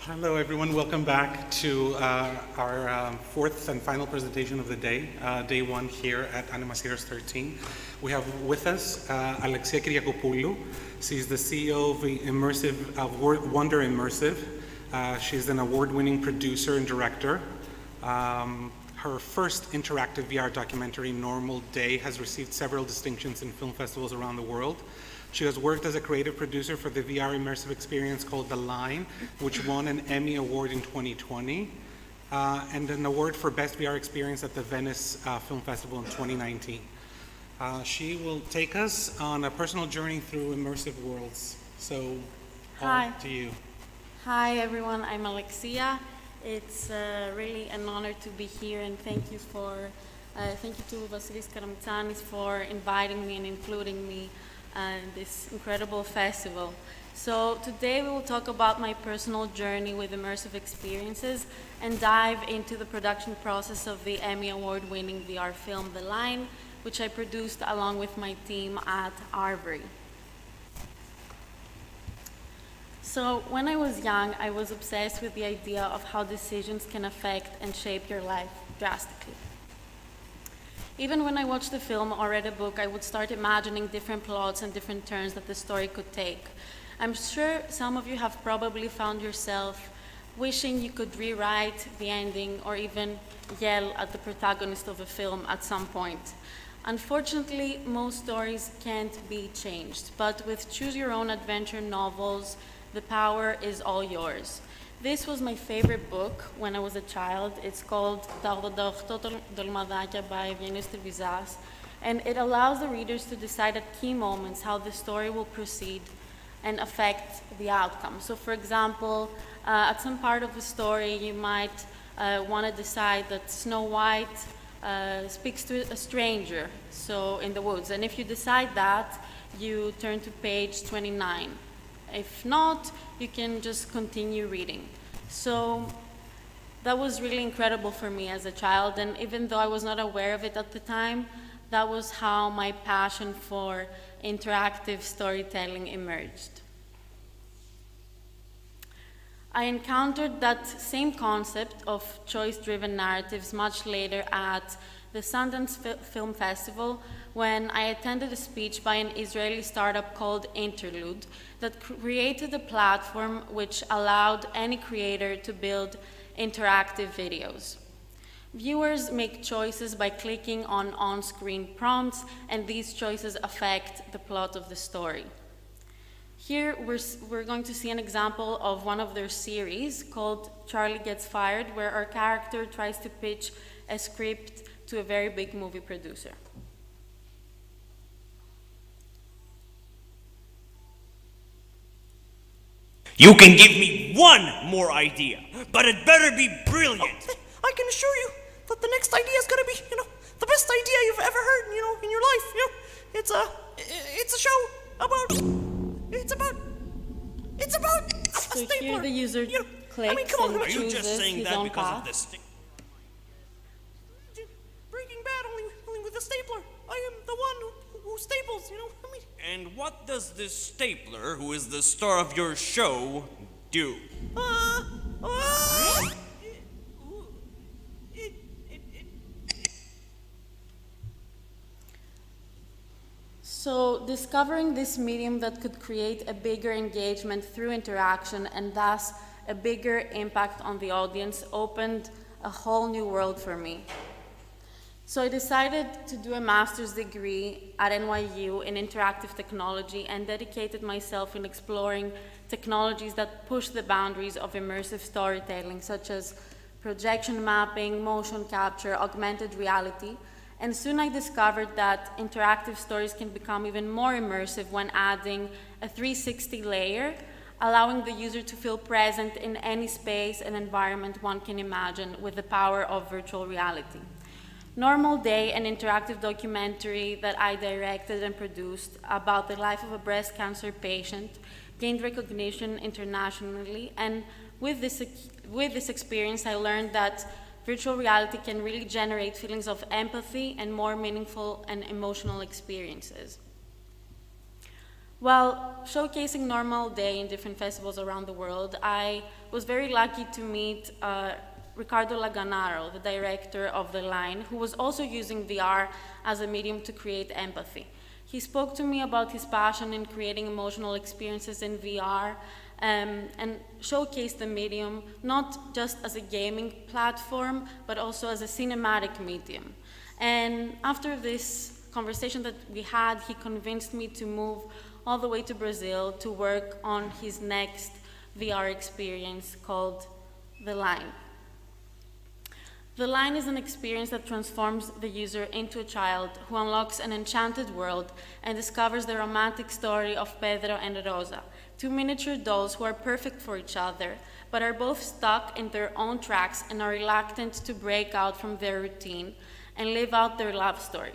Hello, everyone. Welcome back to our fourth and final presentation of the day, day one here at Animasyros 13. We have with us Alexia Kyriakopoulou. She's the CEO of Wonder Immersive. She's an award-winning producer and director. Her first interactive VR documentary, Normal Day, has received several distinctions in film festivals around the world. She has worked as a creative producer for the VR immersive experience called The Line, which won an Emmy Award in 2020, and an award for Best VR Experience at the Venice Film Festival in 2019. She will take us on a personal journey through immersive worlds. So, Hi. to you. Hi everyone, I'm Alexia. It's really an honor to be here, and thank you to Vasilis Karamitsanis for inviting me and including me in this incredible festival. So today we will talk about my personal journey with immersive experiences and dive into the production process of the Emmy Award-winning VR film The Line, which I produced along with my team at Arbury. So when I was young, I was obsessed with the idea of how decisions can affect and shape your life drastically. Even when I watched the film or read a book, I would start imagining different plots and different turns that the story could take. I'm sure some of you have probably found yourself wishing you could rewrite the ending or even yell at the protagonist of a film at some point. Unfortunately, most stories can't be changed, but with Choose Your Own Adventure novels, the power is all yours. This was my favorite book when I was a child. It's called Τα 88 Dolmadάκια by Eugenius Trivizas, and it allows the readers to decide at key moments how the story will proceed and affect the outcome. So for example, at some part of the story, you might want to decide that Snow White speaks to a stranger, so in the woods. And if you decide that, you turn to page 29. If not, you can just continue reading. So that was really incredible for me as a child, and even though I was not aware of it at the time, that was how my passion for interactive storytelling emerged. I encountered that same concept of choice-driven narratives much later at the Sundance Film Festival when I attended a speech by an Israeli startup called Interlude that created a platform which allowed any creator to build interactive videos. Viewers make choices by clicking on on-screen prompts, and these choices affect the plot of the story. Here, we're going to see an example of one of their series called Charlie Gets Fired, where our character tries to pitch a script to a very big movie producer. You can give me one more idea, but it better be brilliant. I can assure you that the next idea is going to be, the best idea you've ever heard, in your life. It's a show about. It's about a So stapler. here the user clicks come on, and are you chooses just saying his that own because path. of this? Breaking Bad only with a stapler. I am the one who staples. And what does this stapler, who is the star of your show, do? So discovering this medium that could create a bigger engagement through interaction and thus a bigger impact on the audience opened a whole new world for me. So I decided to do a master's degree at NYU in interactive technology and dedicated myself in exploring technologies that push the boundaries of immersive storytelling, such as projection mapping, motion capture, augmented reality. And soon I discovered that interactive stories can become even more immersive when adding a 360 layer, allowing the user to feel present in any space and environment one can imagine with the power of virtual reality. Normal Day, an interactive documentary that I directed and produced about the life of a breast cancer patient, gained recognition internationally, and with this experience I learned that virtual reality can really generate feelings of empathy and more meaningful and emotional experiences. While showcasing Normal Day in different festivals around the world, I was very lucky to meet Ricardo Laganaro, the director of The Line, who was also using VR as a medium to create empathy. He spoke to me about his passion in creating emotional experiences in VR and showcased the medium not just as a gaming platform, but also as a cinematic medium. And after this conversation that we had, he convinced me to move all the way to Brazil to work on his next VR experience called The Line. The Line is an experience that transforms the user into a child who unlocks an enchanted world and discovers the romantic story of Pedro and Rosa, two miniature dolls who are perfect for each other, but are both stuck in their own tracks and are reluctant to break out from their routine and live out their love story.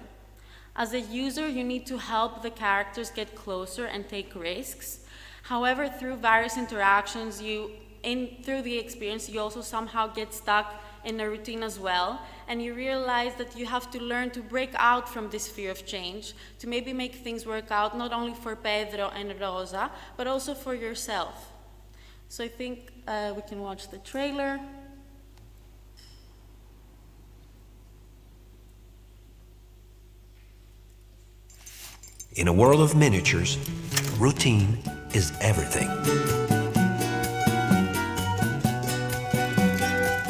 As a user, you need to help the characters get closer and take risks. However, through various interactions, through the experience, you also somehow get stuck in a routine as well, and you realize that you have to learn to break out from this fear of change, to maybe make things work out not only for Pedro and Rosa, but also for yourself. So I think we can watch the trailer. In a world of miniatures, routine is everything.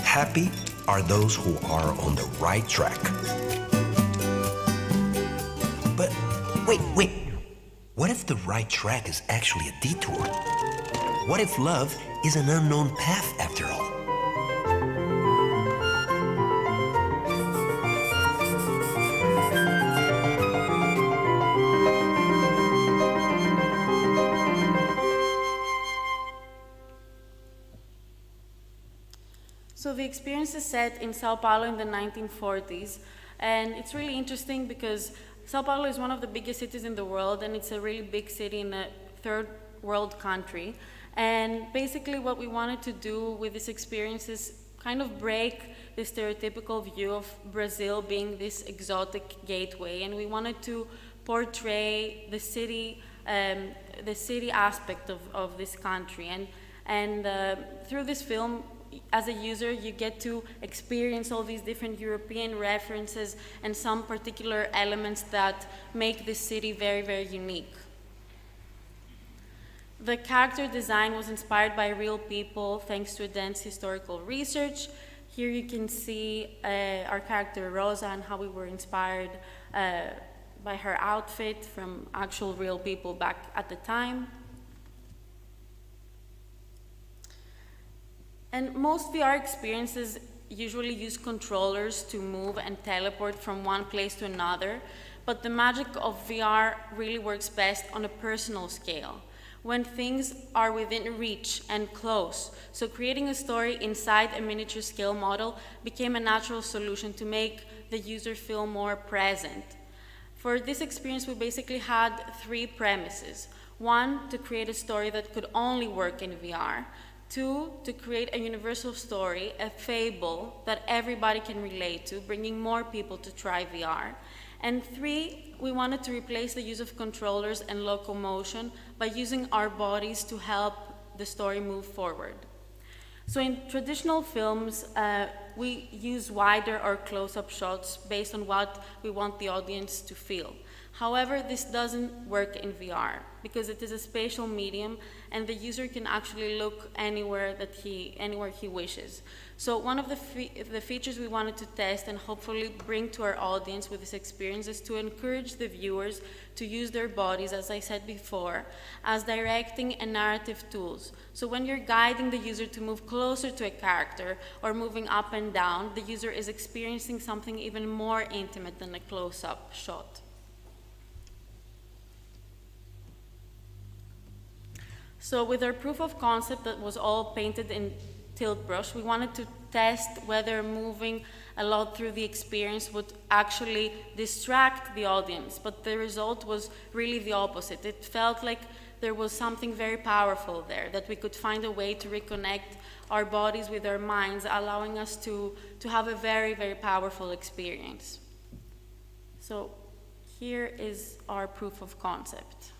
Happy are those who are on the right track. But wait. What if the right track is actually a detour? What if love is an unknown path after all? So the experience is set in Sao Paulo in the 1940s, and it's really interesting because Sao Paulo is one of the biggest cities in the world, and it's a really big city in a third world country. And basically what we wanted to do with this experience is kind of break the stereotypical view of Brazil being this exotic gateway, and we wanted to portray the city aspect of this country. And through this film, as a user, you get to experience all these different European references and some particular elements that make this city very, very unique. The character design was inspired by real people thanks to dense historical research. Here you can see our character Rosa and how we were inspired by her outfit from actual real people back at the time. And most VR experiences usually use controllers to move and teleport from one place to another, but the magic of VR really works best on a personal scale, when things are within reach and close. So creating a story inside a miniature scale model became a natural solution to make the user feel more present. For this experience, we basically had three premises. One, to create a story that could only work in VR. Two, to create a universal story, a fable that everybody can relate to, bringing more people to try VR. And three, we wanted to replace the use of controllers and locomotion by using our bodies to help the story move forward. So in traditional films, we use wider or close-up shots based on what we want the audience to feel. However, this doesn't work in VR because it is a spatial medium and the user can actually look anywhere he wishes. So one of the features we wanted to test and hopefully bring to our audience with this experience is to encourage the viewers to use their bodies, as I said before, as directing and narrative tools. So when you're guiding the user to move closer to a character or moving up and down, the user is experiencing something even more intimate than a close-up shot. So with our proof of concept that was all painted in tilt brush, we wanted to test whether moving a lot through the experience would actually distract the audience, but the result was really the opposite. It felt like there was something very powerful there, that we could find a way to reconnect our bodies with our minds, allowing us to have a very, very powerful experience. So here is our proof of concept.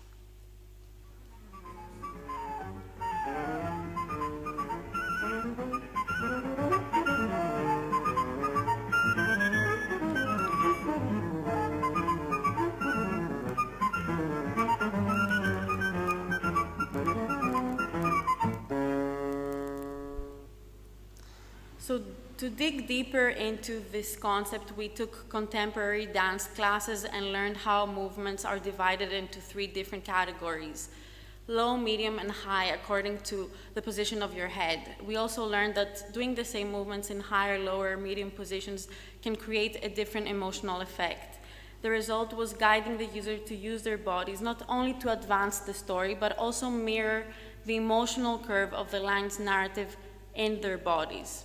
So to dig deeper into this concept, we took contemporary dance classes and learned how movements are divided into 3 different categories: low, medium, and high, according to the position of your head. We also learned that doing the same movements in higher, lower, medium positions can create a different emotional effect. The result was guiding the user to use their bodies not only to advance the story, but also mirror the emotional curve of the line's narrative in their bodies.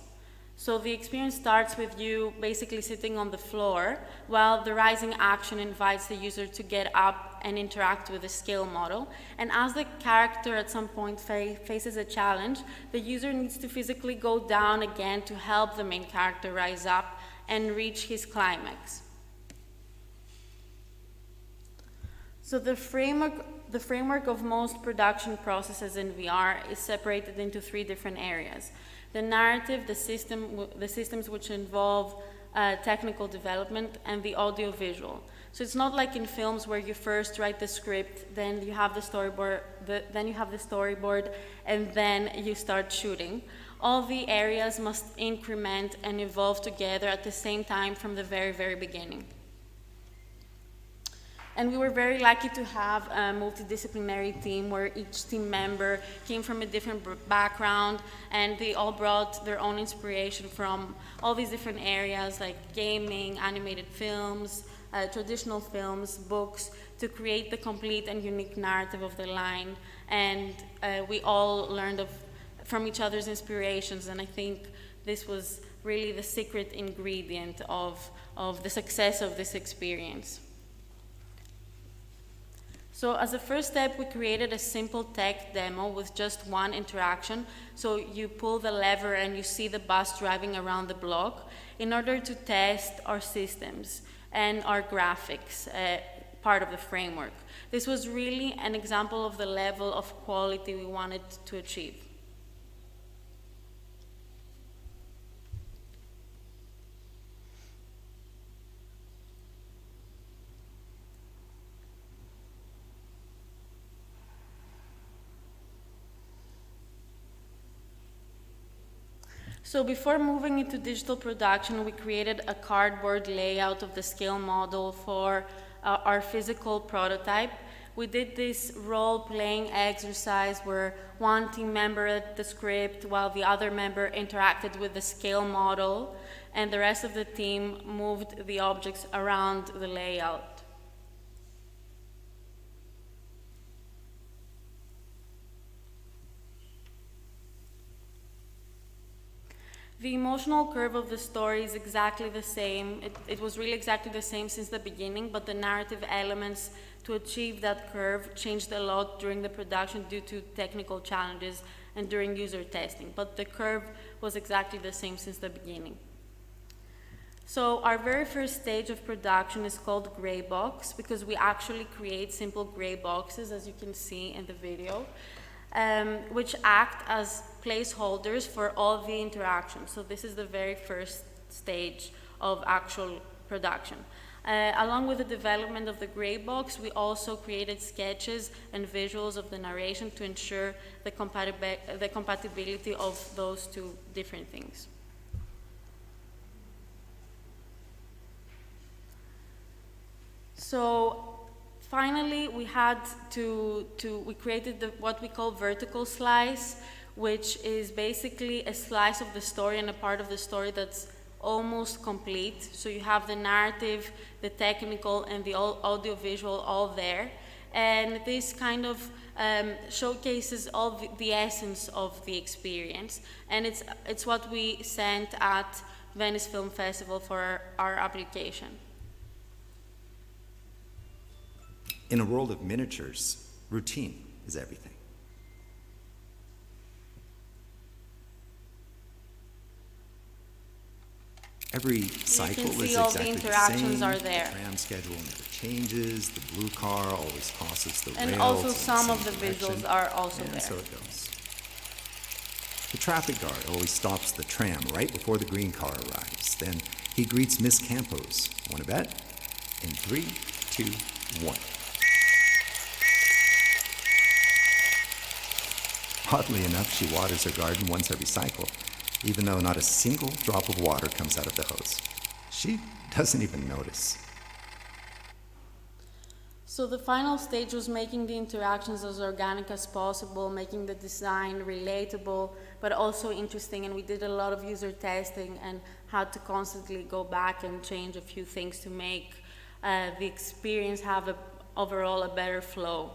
So the experience starts with you basically sitting on the floor, while the rising action invites the user to get up and interact with the scale model. And as the character at some point faces a challenge, the user needs to physically go down again to help the main character rise up and reach his climax. So the framework of most production processes in VR is separated into 3 different areas: the narrative, the systems which involve technical development, and the audiovisual. So it's not like in films where you first write the script, then you have the storyboard, and then you start shooting. All the areas must increment and evolve together at the same time from the very, very beginning. And we were very lucky to have a multidisciplinary team where each team member came from a different background, and they all brought their own inspiration from all these different areas like gaming, animated films, traditional films, books, to create the complete and unique narrative of the line. And we all learned from each other's inspirations, and I think this was really the secret ingredient of the success of this experience. So as a first step, we created a simple tech demo with just 1 interaction. So you pull the lever and you see the bus driving around the block in order to test our systems and our graphics, part of the framework. This was really an example of the level of quality we wanted to achieve. So before moving into digital production, we created a cardboard layout of the scale model for our physical prototype. We did this role-playing exercise where one team member read the script while the other member interacted with the scale model, and the rest of the team moved the objects around the layout. The emotional curve of the story is exactly the same. It was really exactly the same since the beginning, but the narrative elements to achieve that curve changed a lot during the production due to technical challenges and during user testing. But the curve was exactly the same since the beginning. So our very first stage of production is called gray box, because we actually create simple gray boxes, as you can see in the video, which act as placeholders for all the interactions. So this is the very first stage of actual production. Along with the development of the gray box, we also created sketches and visuals of the narration to ensure the compatibility of those 2 different things. So finally, we had we created what we call vertical slice, which is basically a slice of the story and a part of the story that's almost complete. So you have the narrative, the technical, and the audiovisual all there. And this kind of showcases all the essence of the experience. And it's what we sent at Venice Film Festival for our application. In a world of miniatures, routine is everything. Every cycle is exactly all the interactions the same. are there. The tram schedule never changes. The blue car always crosses the And rails also in some the of the same direction. visuals are also And there. so it goes. The traffic guard always stops the tram right before the green car arrives. Then he greets Miss Campos. Want to bet? In 3, 2, 1. Oddly enough, she waters her garden once every cycle. even though not a single drop of water comes out of the hose. She doesn't even notice. So the final stage was making the interactions as organic as possible, making the design relatable, but also interesting. And we did a lot of user testing and had to constantly go back and change a few things to make the experience have overall a better flow.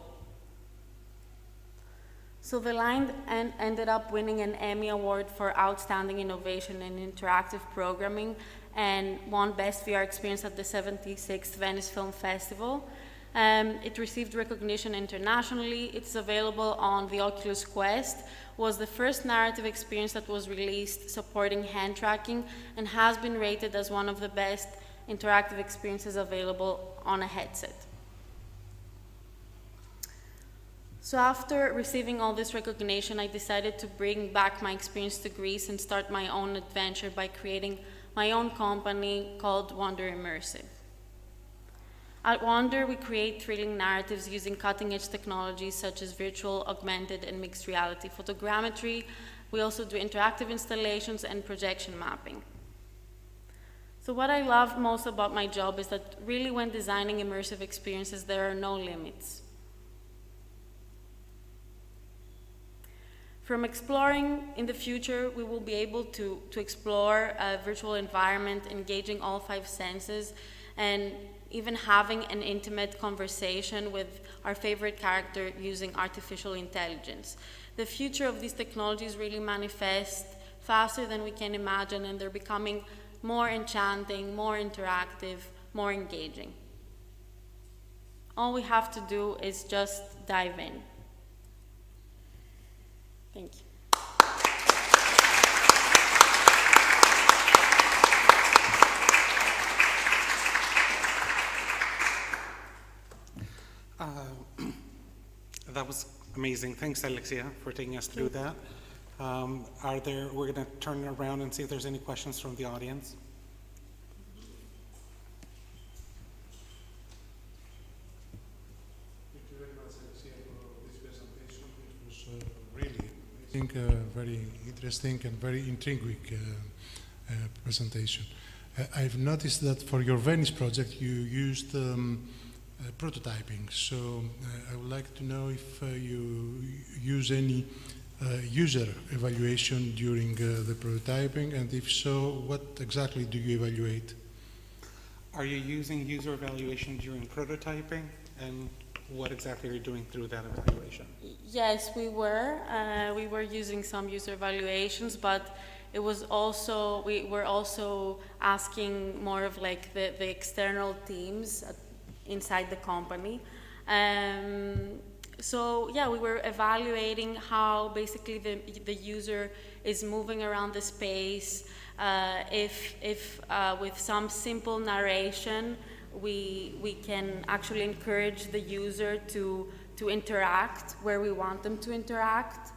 So the line ended up winning an Emmy Award for Outstanding Innovation in Interactive Programming and won Best VR Experience at the 76th Venice Film Festival. It received recognition internationally. It's available on the Oculus Quest, was the first narrative experience that was released supporting hand tracking, and has been rated as one of the best interactive experiences available on a headset. So after receiving all this recognition, I decided to bring back my experience to Greece and start my own adventure by creating my own company called Wonder Immersive. At Wonder, we create thrilling narratives using cutting-edge technologies such as virtual, augmented, and mixed reality photogrammetry. We also do interactive installations and projection mapping. So what I love most about my job is that really when designing immersive experiences, there are no limits. From exploring in the future, we will be able to explore a virtual environment, engaging all 5 senses, and even having an intimate conversation with our favorite character using artificial intelligence. The future of these technologies really manifest faster than we can imagine, and they're becoming more enchanting, more interactive, more engaging. All we have to do is just dive in. Thank you. That was amazing. Thanks, Alexia, for taking us through that. We're going to turn around and see if there's any questions from the audience. Thank you very much, Alexia, for this presentation. It was really, I think, very interesting and very intriguing presentation. I've noticed that for your Venice project, you used prototyping. So I would like to know if you use any user evaluation during the prototyping, and if so, what exactly do you evaluate? Are you using user evaluation during prototyping, and what exactly are you doing through that evaluation? Yes, we were. We were using some user evaluations, but it was also, we were also asking more of like the external teams inside the company. So yeah, we were evaluating how basically the user is moving around the space. If with some simple narration, we can actually encourage the user to interact where we want them to interact,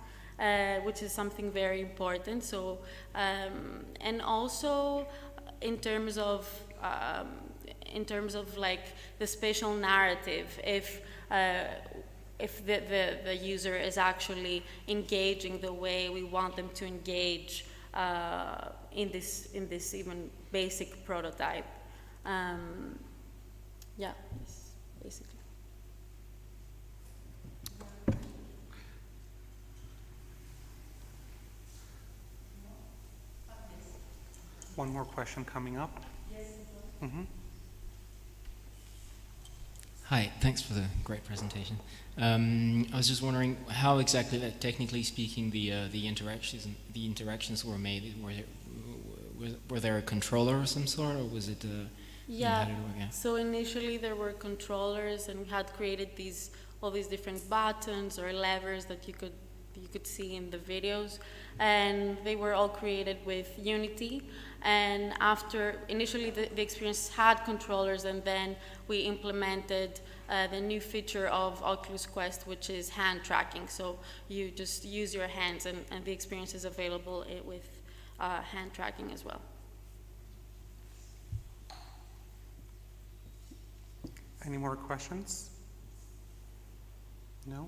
which is something very important. So, and also in terms of like the spatial narrative, if the user is actually engaging the way we want them to engage in this even basic prototype. Yeah, basically. One more question coming up. Yes. Mm-hmm. Hi, thanks for the great presentation. I was just wondering how exactly, technically speaking, the interactions were made. Were there a controller of some sort, or was it? Yeah. So initially there were controllers, and we had created all these different buttons or levers that you could see in the videos, and they were all created with Unity. And after initially the experience had controllers, and then we implemented the new feature of Oculus Quest, which is hand tracking. So you just use your hands, and the experience is available with hand tracking as well. Any more questions? No?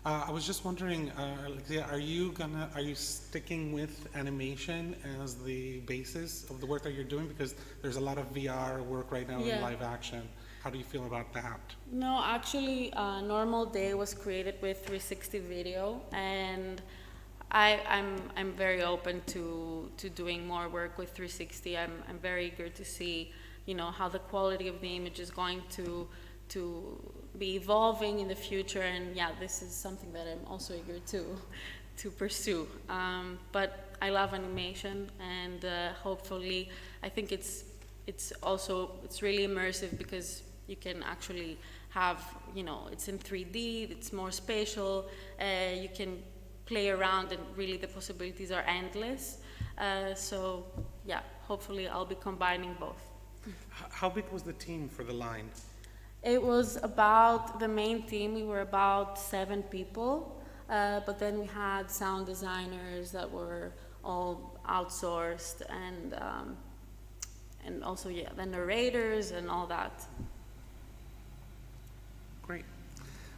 I was just wondering, Alexia, are you sticking with animation as the basis of the work that you're doing? Because there's a lot of VR work right now in live action. How do you feel about that? No, actually, Normal Day was created with 360 video, and I'm very open to doing more work with 360. I'm very eager to see, how the quality of the image is going to be evolving in the future, and this is something that I'm also eager to pursue. But I love animation, and hopefully, I think it's really immersive because you can actually have, it's in 3D, it's more spatial, you can play around, and really the possibilities are endless. So hopefully I'll be combining both. How big was the team for the line? It was about, the main team, we were about 7 people, but then we had sound designers that were all outsourced, and also the narrators and all that. Great.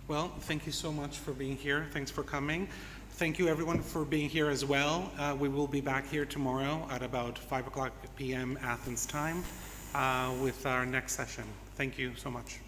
Well, thank you so much for being here. Thanks for coming. Thank you everyone for being here as well. We will be back here tomorrow at about 5 o'clock p.m. Athens time with our next session. Thank you so much.